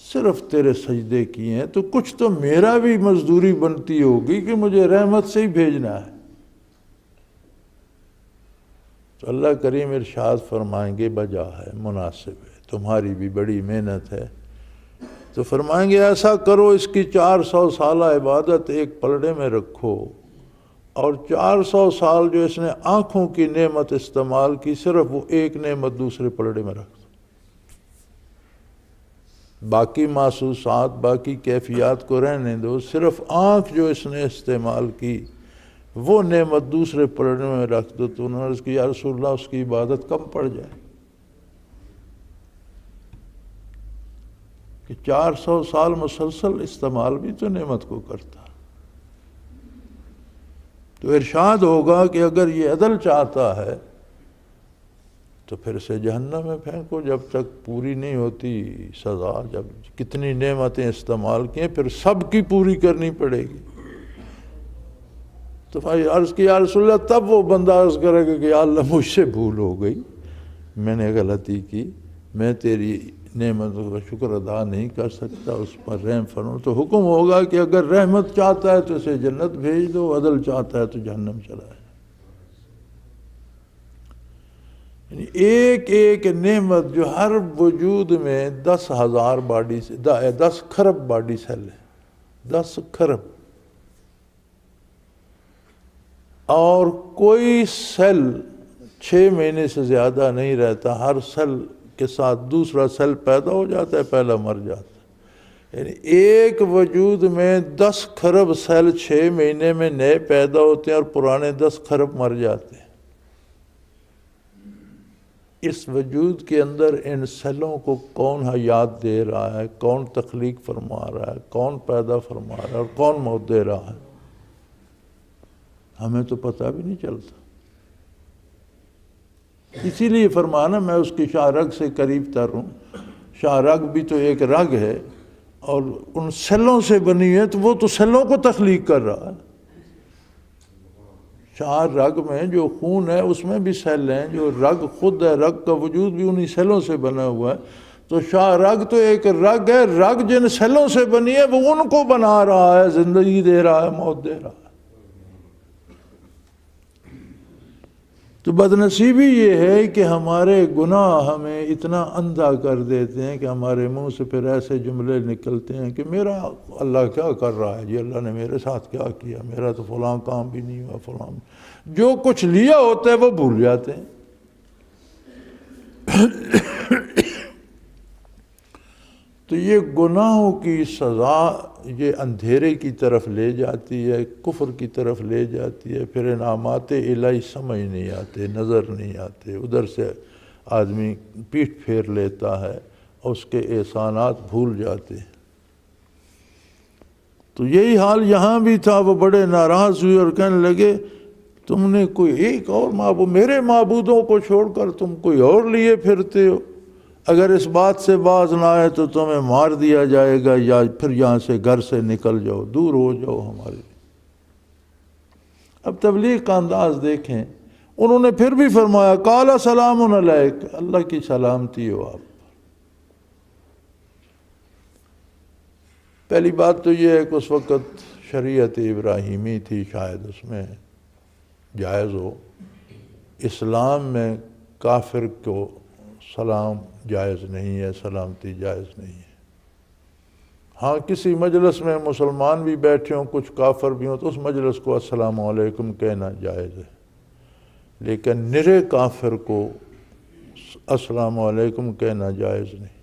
صرف تیرے سجدے کیے ہیں، تو کچھ تو میرا بھی مزدوری بنتی ہوگی کہ مجھے رحمت سے ہی بھیجنا ہے۔ تو اللہ کریم ارشاد فرمائیں گے بجا ہے، مناسب ہے، تمہاری بھی بڑی محنت ہے، تو فرمائیں گے ایسا کرو اس کی 400 سالہ عبادت ایک پلڑے میں رکھو، اور 400 سال جو اس نے آنکھوں کی نعمت استعمال کی، صرف وہ ایک نعمت دوسرے پلڑے میں رکھ دو، باقی محسوسات، باقی کیفیات کو رہنے دو، صرف آنکھ جو اس نے استعمال کی وہ نعمت دوسرے پلڑے میں رکھ دو۔ تو انہوں نے عرض کی یا رسول اللہ اس کی عبادت کم پڑ جائے کہ 400 سال مسلسل استعمال بھی تو نعمت کو کرتا۔ تو ارشاد ہوگا کہ اگر یہ عدل چاہتا ہے تو پھر اسے جہنم میں پھینکو جب تک پوری نہیں ہوتی سزا. جب کتنی نعمتیں استعمال کی ہیں پھر سب کی پوری کرنی پڑے گی. تو بھائی عرض کی یا رسول اللہ، تب وہ بندہ عرض کرے گا کہ یا اللہ مجھ سے بھول ہو گئی، میں نے غلطی کی، میں تیری نعمتوں کا شکر ادا نہیں کر سکتا، اس پر رحم فرما. تو حکم ہوگا کہ اگر رحمت چاہتا ہے تو اسے جنت بھیج دو، عدل چاہتا ہے تو جہنم چلائے. یعنی ایک ایک نعمت جو ہر وجود میں 10,000 باڈی سے 10 کھرب باڈی سیل ہے، 10 کھرب، اور کوئی سیل 6 مہینے سے زیادہ نہیں رہتا. ہر سیل کے ساتھ دوسرا سیل پیدا ہو جاتا ہے، پہلا مر جاتا ہے. یعنی ایک وجود میں 10 کھرب سیل 6 مہینے میں نئے پیدا ہوتے ہیں اور پرانے 10 کھرب مر جاتے ہیں. اس وجود کے اندر ان سیلوں کو کون حیات دے رہا ہے، کون تخلیق فرما رہا ہے، کون پیدا فرما رہا ہے اور کون موت دے رہا ہے، ہمیں تو پتہ بھی نہیں چلتا. اسی لیے فرمانا میں اس کی شاہ رگ سے قریب تر ہوں. شاہ رگ بھی تو ایک رگ ہے اور ان سیلوں سے بنی ہے، تو وہ تو سیلوں کو تخلیق کر رہا ہے. شاہ رگ میں جو خون ہے اس میں بھی سیل ہیں، جو رگ خود ہے، رگ کا وجود بھی انہی سیلوں سے بنا ہوا ہے. تو شاہ رگ تو ایک رگ ہے، رگ جن سیلوں سے بنی ہے وہ ان کو بنا رہا ہے، زندگی دے رہا ہے، موت دے رہا ہے. تو بدنصیبی یہ ہے کہ ہمارے گناہ ہمیں اتنا اندھا کر دیتے ہیں کہ ہمارے منہ سے پھر ایسے جملے نکلتے ہیں کہ میرا اللہ کیا کر رہا ہے جی، اللہ نے میرے ساتھ کیا کیا، میرا تو فلاں کام بھی نہیں ہوا، فلاں. جو کچھ لیا ہوتا ہے وہ بھول جاتے ہیں. تو یہ گناہوں کی سزا یہ اندھیرے کی طرف لے جاتی ہے، کفر کی طرف لے جاتی ہے. پھر انعامات الہی سمجھ نہیں آتے، نظر نہیں آتے، ادھر سے آدمی پیٹھ پھیر لیتا ہے اور اس کے احسانات بھول جاتے ہیں. تو یہی حال یہاں بھی تھا. وہ بڑے ناراض ہوئے اور کہنے لگے تم نے کوئی ایک اور معبود، میرے معبودوں کو چھوڑ کر تم کوئی اور لیے پھرتے ہو. اگر اس بات سے باز نہ آئے تو تمہیں مار دیا جائے گا، یا پھر یہاں سے گھر سے نکل جاؤ، دور ہو جاؤ ہمارے. اب تبلیغ کا انداز دیکھیں. انہوں نے پھر بھی فرمایا قال سلام علیک، اللہ کی سلامتی ہو آپ. پہلی بات تو یہ ہے کہ اس وقت شریعت ابراہیمی تھی، شاید اس میں جائز ہو. اسلام میں کافر کو سلام جائز نہیں ہے، سلامتی جائز نہیں ہے. ہاں کسی مجلس میں مسلمان بھی بیٹھے ہوں، کچھ کافر بھی ہوں، تو اس مجلس کو السلام علیکم کہنا جائز ہے. لیکن نرے کافر کو السلام علیکم کہنا جائز نہیں.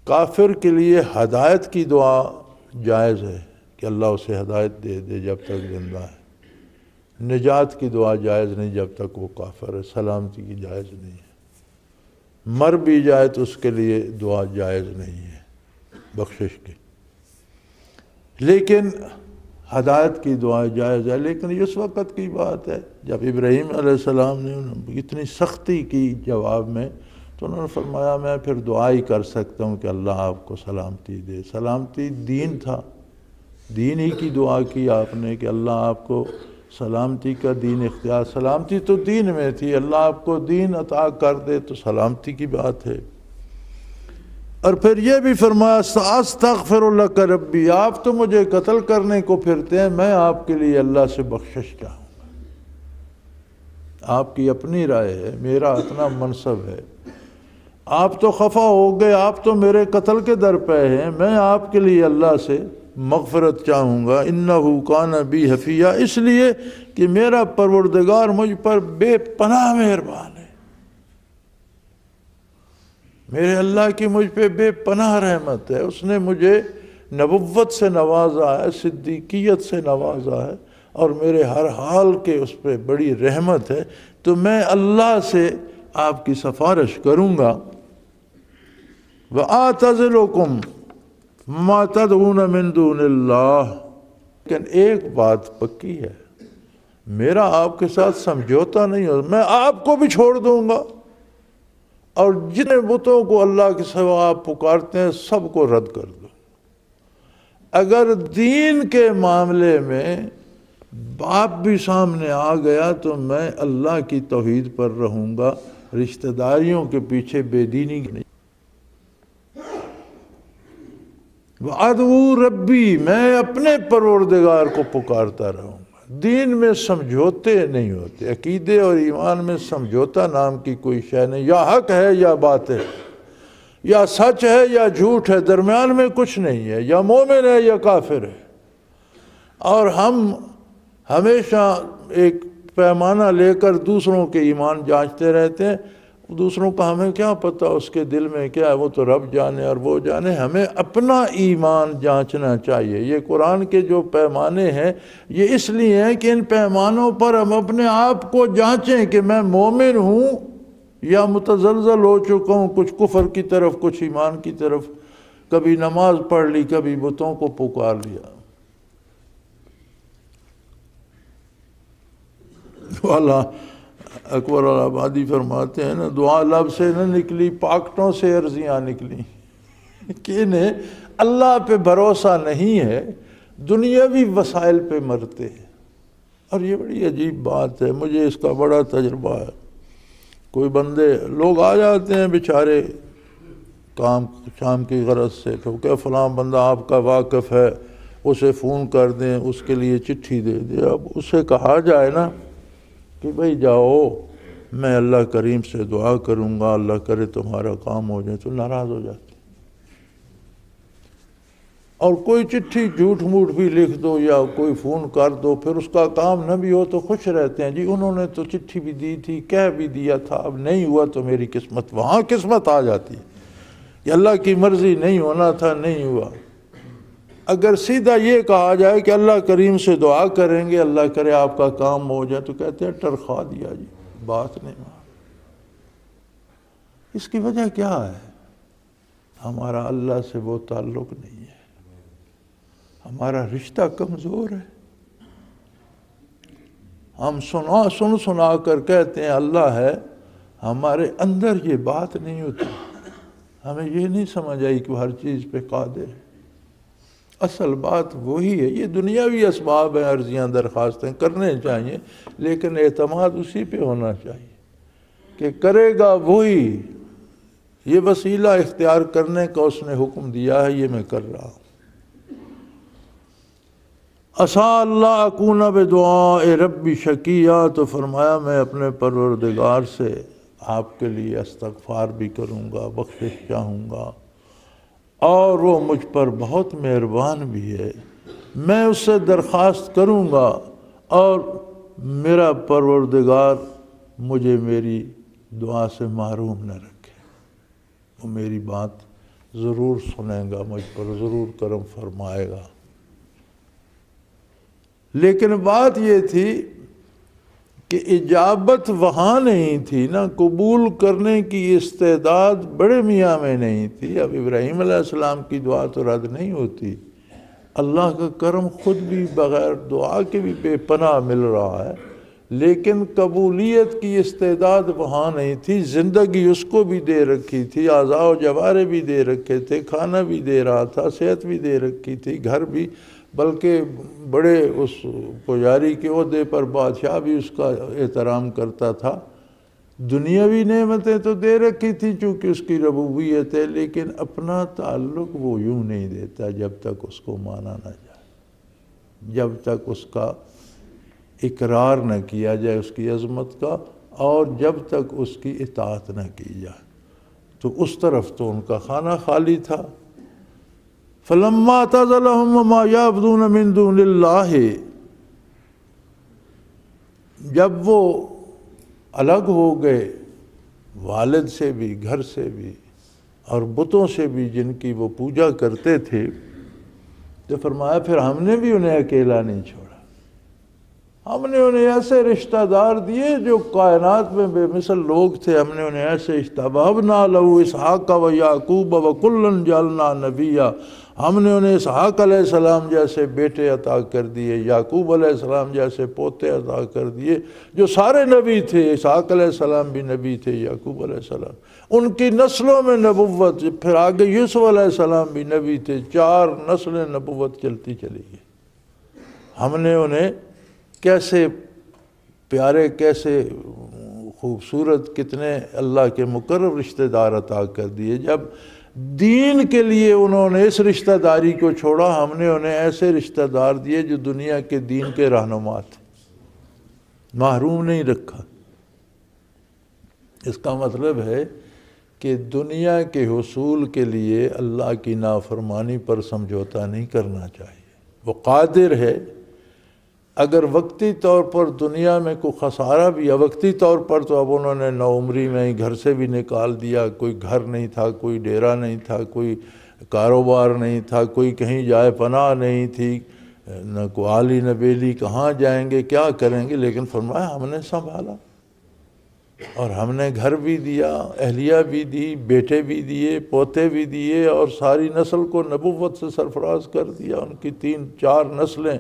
کافر کے لیے ہدایت کی دعا جائز ہے کہ اللہ اسے ہدایت دے دے جب تک زندہ ہے. نجات کی دعا جائز نہیں جب تک وہ کافر ہے. سلامتی کی جائز نہیں ہے. مر بھی جائے تو اس کے لیے دعا جائز نہیں ہے بخشش کی. لیکن ہدایت کی دعا جائز ہے. لیکن یہ اس وقت کی بات ہے جب ابراہیم علیہ السلام نے اتنی سختی کی جواب میں، تو انہوں نے فرمایا میں پھر دعا ہی کر سکتا ہوں کہ اللہ آپ کو سلامتی دے. سلامتی دین تھا، دین ہی کی دعا کی آپ نے کہ اللہ آپ کو سلامتی کا دین اختیار. سلامتی تو دین میں تھی، اللہ آپ کو دین عطا کر دے تو سلامتی کی بات ہے. اور پھر یہ بھی فرمایا استغفر لک ربی، آپ تو مجھے قتل کرنے کو پھرتے ہیں، میں آپ کے لیے اللہ سے بخشش چاہوں گا. آپ کی اپنی رائے ہے، میرا اتنا منصب ہے. آپ تو خفا ہو گئے، آپ تو میرے قتل کے در پہ ہیں، میں آپ کے لیے اللہ سے مغفرت چاہوں گا. انہ کان بی حفیہ، اس لیے کہ میرا پروردگار مجھ پر بے پناہ مہربان ہے. میرے اللہ کی مجھ پہ بے پناہ رحمت ہے. اس نے مجھے نبوت سے نوازا ہے، صدیقیت سے نوازا ہے، اور میرے ہر حال کے اس پہ بڑی رحمت ہے. تو میں اللہ سے آپ کی سفارش کروں گا. وَآتَزِلُكُمْ مَا تَدْعُونَ مِن دُونِ اللَّهِ. لیکن ایک بات پکی ہے، میرا آپ کے ساتھ سمجھوتا نہیں ہو، میں آپ کو بھی چھوڑ دوں گا، اور جتنے بتوں کو اللہ کے سوا آپ پکارتے ہیں سب کو رد کر دو۔ اگر دین کے معاملے میں باپ بھی سامنے آ گیا تو میں اللہ کی توحید پر رہوں گا، رشتہ داریوں کے پیچھے بے دینی نہیں۔ وَأَدْعُو ربی، میں اپنے پروردگار کو پکارتا رہوں گا۔ دین میں سمجھوتے نہیں ہوتے، عقیدے اور ایمان میں سمجھوتا نام کی کوئی شے نہیں، یا حق ہے یا باطل، یا سچ ہے یا جھوٹ ہے، درمیان میں کچھ نہیں ہے، یا مومن ہے یا کافر ہے۔ اور ہم ہمیشہ ایک پیمانہ لے کر دوسروں کے ایمان جانچتے رہتے ہیں، دوسروں کا ہمیں کیا پتہ اس کے دل میں کیا ہے، وہ تو رب جانے اور وہ جانے۔ ہمیں اپنا ایمان جانچنا چاہیے۔ یہ قرآن کے جو پیمانے ہیں یہ اس لیے ہیں کہ ان پیمانوں پر ہم اپنے آپ کو جانچیں کہ میں مومن ہوں یا متزلزل ہو چکا ہوں، کچھ کفر کی طرف کچھ ایمان کی طرف، کبھی نماز پڑھ لی کبھی بتوں کو پکار لیا۔ والا اکبر آبادی فرماتے ہیں نا، دعا لب سے نہ نکلی پاکٹوں سے عرضیاں نکلی، کہ انہیں اللہ پہ بھروسہ نہیں ہے، دنیاوی وسائل پہ مرتے ہیں۔ اور یہ بڑی عجیب بات ہے، مجھے اس کا بڑا تجربہ ہے۔ کوئی بندے لوگ آ جاتے ہیں بیچارے کام شام کی غرض سے، تو کہ فلاں بندہ آپ کا واقف ہے، اسے فون کر دیں، اس کے لیے چٹھی دے دیں۔ اب اسے کہا جائے نا کہ بھئی جاؤ، میں اللہ کریم سے دعا کروں گا، اللہ کرے تمہارا کام ہو جائے، تو ناراض ہو جاتے۔ اور کوئی چٹھی جھوٹ موٹ بھی لکھ دو یا کوئی فون کر دو، پھر اس کا کام نہ بھی ہو تو خوش رہتے ہیں، جی انہوں نے تو چٹھی بھی دی تھی، کہہ بھی دیا تھا، اب نہیں ہوا تو میری قسمت۔ وہاں قسمت آ جاتی ہے کہ اللہ کی مرضی نہیں ہونا تھا، نہیں ہوا۔ اگر سیدھا یہ کہا جائے کہ اللہ کریم سے دعا کریں گے، اللہ کرے آپ کا کام ہو جائے، تو کہتے ہیں ٹرخا دیا جی، بات نہیں مان۔ اس کی وجہ کیا ہے؟ ہمارا اللہ سے وہ تعلق نہیں ہے، ہمارا رشتہ کمزور ہے۔ ہم سنا کر کہتے ہیں اللہ ہے، ہمارے اندر یہ بات نہیں ہوتی، ہمیں یہ نہیں سمجھ آئی کہ وہ ہر چیز پہ قادر ہے۔ اصل بات وہی ہے۔ یہ دنیاوی اسباب ہیں، عرضیاں درخواستیں کرنے چاہیے، لیکن اعتماد اسی پہ ہونا چاہیے کہ کرے گا وہی۔ یہ وسیلہ اختیار کرنے کا اس نے حکم دیا ہے، یہ میں کر رہا ہوں۔ عسیٰ اللہ اکون بدعاء ربی شقیا، تو فرمایا میں اپنے پروردگار سے آپ کے لیے استغفار بھی کروں گا، بخشش چاہوں گا، اور وہ مجھ پر بہت مہربان بھی ہے۔ میں اس سے درخواست کروں گا اور میرا پروردگار مجھے میری دعا سے محروم نہ رکھے، وہ میری بات ضرور سنے گا، مجھ پر ضرور کرم فرمائے گا۔ لیکن بات یہ تھی کہ اجابت وہاں نہیں تھی نا، قبول کرنے کی استعداد بڑے میاں میں نہیں تھی۔ اب ابراہیم علیہ السلام کی دعا تو رد نہیں ہوتی، اللہ کا کرم خود بھی بغیر دعا کے بھی بے پناہ مل رہا ہے، لیکن قبولیت کی استعداد وہاں نہیں تھی۔ زندگی اس کو بھی دے رکھی تھی، اعضاء و جوارے بھی دے رکھے تھے، کھانا بھی دے رہا تھا، صحت بھی دے رکھی تھی، گھر بھی، بلکہ بڑے اس پجاری کے عہدے پر بادشاہ بھی اس کا احترام کرتا تھا۔ دنیاوی نعمتیں تو دے رکھی تھی چونکہ اس کی ربوبیت ہے، لیکن اپنا تعلق وہ یوں نہیں دیتا جب تک اس کو مانا نہ جائے، جب تک اس کا اقرار نہ کیا جائے اس کی عظمت کا، اور جب تک اس کی اطاعت نہ کی جائے۔ تو اس طرف تو ان کا خانہ خالی تھا۔ فَلَمَّا اعْتَزَلَهُمْ وَمَا يَعْبُدُونَ مِن دُونِ اللَّهِ، جب وہ الگ ہو گئے والد سے بھی، گھر سے بھی، اور بتوں سے بھی جن کی وہ پوجا کرتے تھے، تو فرمایا پھر ہم نے بھی انہیں اکیلا نہیں چھوڑا، ہم نے انہیں ایسے رشتہ دار دیے جو کائنات میں بے مثل لوگ تھے، ہم نے انہیں ایسے وَوَهَبْنَا لَهُ إِسْحَاقَ وَيَعْقُوبَ وَكُلًّا جَعَلْنَا نَبِيًّا، ہم نے انہیں اسحاق علیہ السلام جیسے بیٹے عطا کر دیے، یعقوب علیہ السلام جیسے پوتے عطا کر دیے، جو سارے نبی تھے۔ اسحاق علیہ السلام بھی نبی تھے، یعقوب علیہ السلام، ان کی نسلوں میں نبوت، پھر آگے یوسف علیہ السلام بھی نبی تھے، 4 نسلیں نبوت چلتی چلی گئی۔ ہم نے انہیں کیسے پیارے، کیسے خوبصورت، کتنے اللہ کے مقرب رشتہ دار عطا کر دیے۔ جب دین کے لیے انہوں نے اس رشتہ داری کو چھوڑا، ہم نے انہیں ایسے رشتہ دار دیے جو دنیا کے دین کے رہنما تھے، محروم نہیں رکھا۔ اس کا مطلب ہے کہ دنیا کے حصول کے لیے اللہ کی نافرمانی پر سمجھوتا نہیں کرنا چاہیے۔ وہ قادر ہے، اگر وقتی طور پر دنیا میں کوئی خسارہ بھی ہے، وقتی طور پر تو اب انہوں نے نوعمری میں ہی گھر سے بھی نکال دیا، کوئی گھر نہیں تھا، کوئی ڈیرا نہیں تھا، کوئی کاروبار نہیں تھا، کوئی کہیں جائے پناہ نہیں تھی، نہ کوئی عالی نہ بیلی، کہاں جائیں گے، کیا کریں گے، لیکن فرمایا ہم نے سنبھالا، اور ہم نے گھر بھی دیا، اہلیہ بھی دی، بیٹے بھی دیے، پوتے بھی دیے، اور ساری نسل کو نبوت سے سرفراز کر دیا۔ ان کی 3-4 نسلیں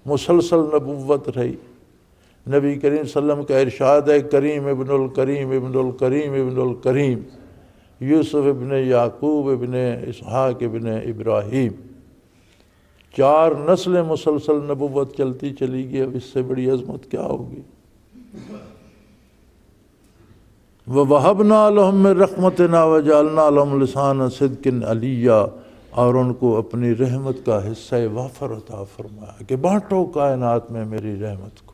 مسلسل نبوت رہی۔ نبی کریم صلی اللہ علیہ وسلم کا ارشاد ہے، کریم ابن الکریم ابن الکریم ابن الکریم، یوسف ابن یعقوب ابن اسحاق ابن ابراہیم، 4 نسلیں مسلسل نبوت چلتی چلی گئی۔ اب اس سے بڑی عظمت کیا ہوگی؟ وَوَهَبْنَا لَهُم مِّن رَحْمَتِنَا وَجَعَلْنَا لَهُمْ لِسَانَ صِدْقٍ عَلِيًّا، اور ان کو اپنی رحمت کا حصہ وافر عطا فرمایا کہ بانٹو کائنات میں میری رحمت کو۔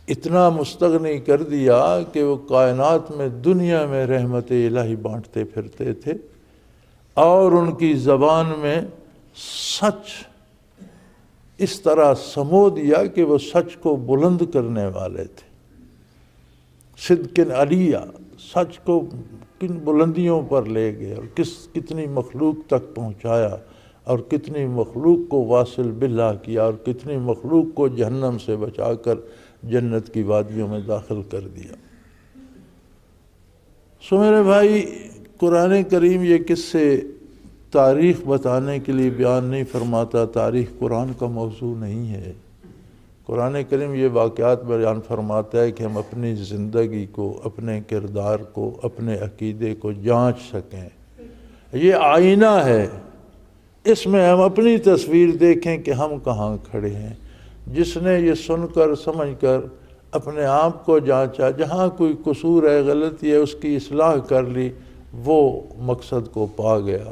اتنا مستغنی کر دیا کہ وہ کائنات میں، دنیا میں رحمت الہی بانٹتے پھرتے تھے، اور ان کی زبان میں سچ اس طرح سمو دیا کہ وہ سچ کو بلند کرنے والے تھے۔ صدق علیہ، سچ کو کن بلندیوں پر لے گئے، اور کتنی مخلوق تک پہنچایا، اور کتنی مخلوق کو واصل باللہ کیا، اور کتنی مخلوق کو جہنم سے بچا کر جنت کی وادیوں میں داخل کر دیا۔ سو میرے بھائی، قرآن کریم یہ قصے تاریخ بتانے کے لیے بیان نہیں فرماتا، تاریخ قرآن کا موضوع نہیں ہے۔ قرآن کریم یہ واقعات بیان فرماتا ہے کہ ہم اپنی زندگی کو، اپنے کردار کو، اپنے عقیدے کو جانچ سکیں۔ یہ آئینہ ہے، اس میں ہم اپنی تصویر دیکھیں کہ ہم کہاں کھڑے ہیں۔ جس نے یہ سن کر سمجھ کر اپنے آپ کو جانچا، جہاں کوئی قصور ہے، غلطی ہے، اس کی اصلاح کر لی، وہ مقصد کو پا گیا۔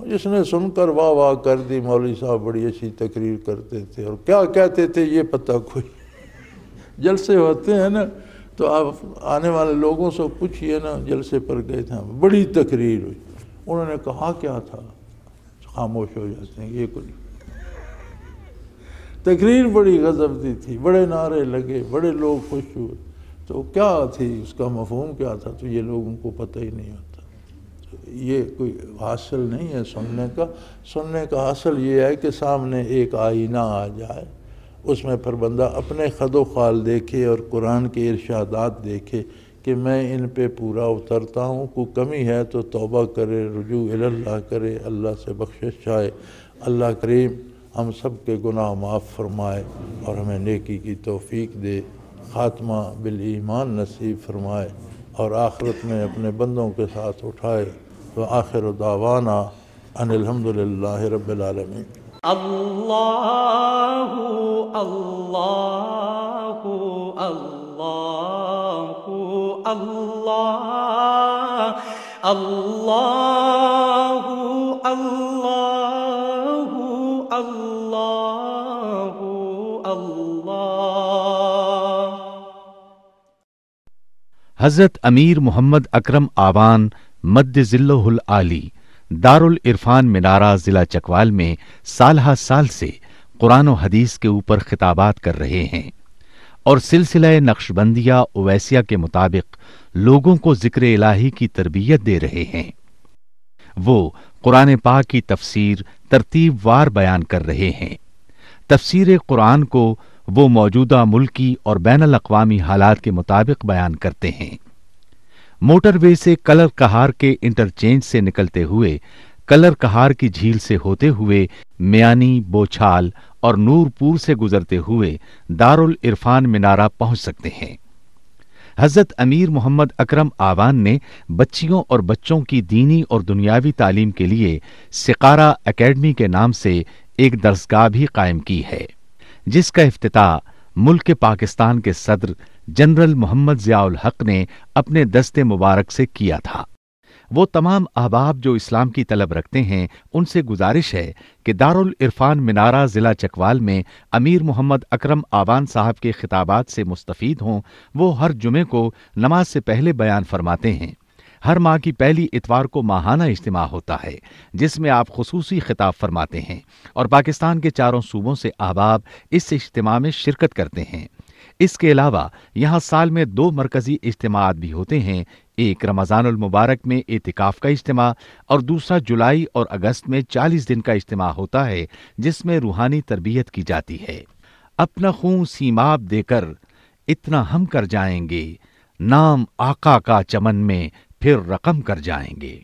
جس نے سن کر واہ واہ کر دی، مولوی صاحب بڑی اچھی تقریر کرتے تھے، اور کیا کہتے تھے یہ پتہ کوئی۔ جلسے ہوتے ہیں نا، تو آپ آنے والے لوگوں سے پوچھئے نا، جلسے پر گئے تھے، بڑی تقریر ہوئی، انہوں نے کہا کیا تھا، خاموش ہو جاتے ہیں، یہ کوئی تقریر بڑی غضب دی تھی، بڑے نعرے لگے، بڑے لوگ خوش ہوئے، تو کیا تھی، اس کا مفہوم کیا تھا، تو یہ لوگوں کو پتہ ہی نہیں ہوتا۔ یہ کوئی حاصل نہیں ہے سننے کا حاصل یہ ہے کہ سامنے ایک آئینہ آ جائے، اس میں پھر بندہ اپنے خد و خال دیکھے، اور قرآن کے ارشادات دیکھے کہ میں ان پہ پورا اترتا ہوں، کوئی کمی ہے تو توبہ کرے، رجوع اللہ کرے، اللہ سے بخشش چاہے۔ اللہ کریم ہم سب کے گناہ معاف فرمائے، اور ہمیں نیکی کی توفیق دے، خاتمہ بالایمان نصیب فرمائے، اور آخرت میں اپنے بندوں کے ساتھ اٹھائے۔ وآخر دعوانا ان الحمدللہ رب العالمین۔ اللہ اللہ اللہ اللہ اللہ اللہ اللہ اللہ۔ حضرت امیر محمد اکرم آوان مد ذلہ العالی دارالعرفان منارہ ضلع چکوال میں سالہ سال سے قرآن و حدیث کے اوپر خطابات کر رہے ہیں، اور سلسلہ نقشبندیہ اویسیہ کے مطابق لوگوں کو ذکر الہی کی تربیت دے رہے ہیں۔ وہ قرآن پاک کی تفسیر ترتیب وار بیان کر رہے ہیں۔ تفسیر قرآن کو وہ موجودہ ملکی اور بین الاقوامی حالات کے مطابق بیان کرتے ہیں۔ موٹر وے سے کلر کہار کے انٹرچینج سے نکلتے ہوئے، کلر کہار کی جھیل سے ہوتے ہوئے، میانی، بوچھال اور نور پور سے گزرتے ہوئے دارالعرفان منارہ پہنچ سکتے ہیں۔ حضرت امیر محمد اکرم آوان نے بچیوں اور بچوں کی دینی اور دنیاوی تعلیم کے لیے سقارہ اکیڈمی کے نام سے ایک درسگاہ بھی قائم کی ہے، جس کا افتتاح ملک پاکستان کے صدر جنرل محمد ضیاء الحق نے اپنے دست مبارک سے کیا تھا۔ وہ تمام احباب جو اسلام کی طلب رکھتے ہیں، ان سے گزارش ہے کہ دارالعرفان منارہ ضلع چکوال میں امیر محمد اکرم آوان صاحب کے خطابات سے مستفید ہوں۔ وہ ہر جمعے کو نماز سے پہلے بیان فرماتے ہیں۔ ہر ماہ کی پہلی اتوار کو ماہانہ اجتماع ہوتا ہے، جس میں آپ خصوصی خطاب فرماتے ہیں اور پاکستان کے چاروں صوبوں سے احباب اس اجتماع میں شرکت کرتے ہیں۔ اس کے علاوہ یہاں سال میں 2 مرکزی اجتماعات بھی ہوتے ہیں، ایک رمضان المبارک میں اعتکاف کا اجتماع اور دوسرا جولائی اور اگست میں 40 دن کا اجتماع ہوتا ہے، جس میں روحانی تربیت کی جاتی ہے۔ اپنا خون سیماب دے کر اتنا ہم کر جائیں گے، نام آقا کا چمن میں پھر رقم کر جائیں گے۔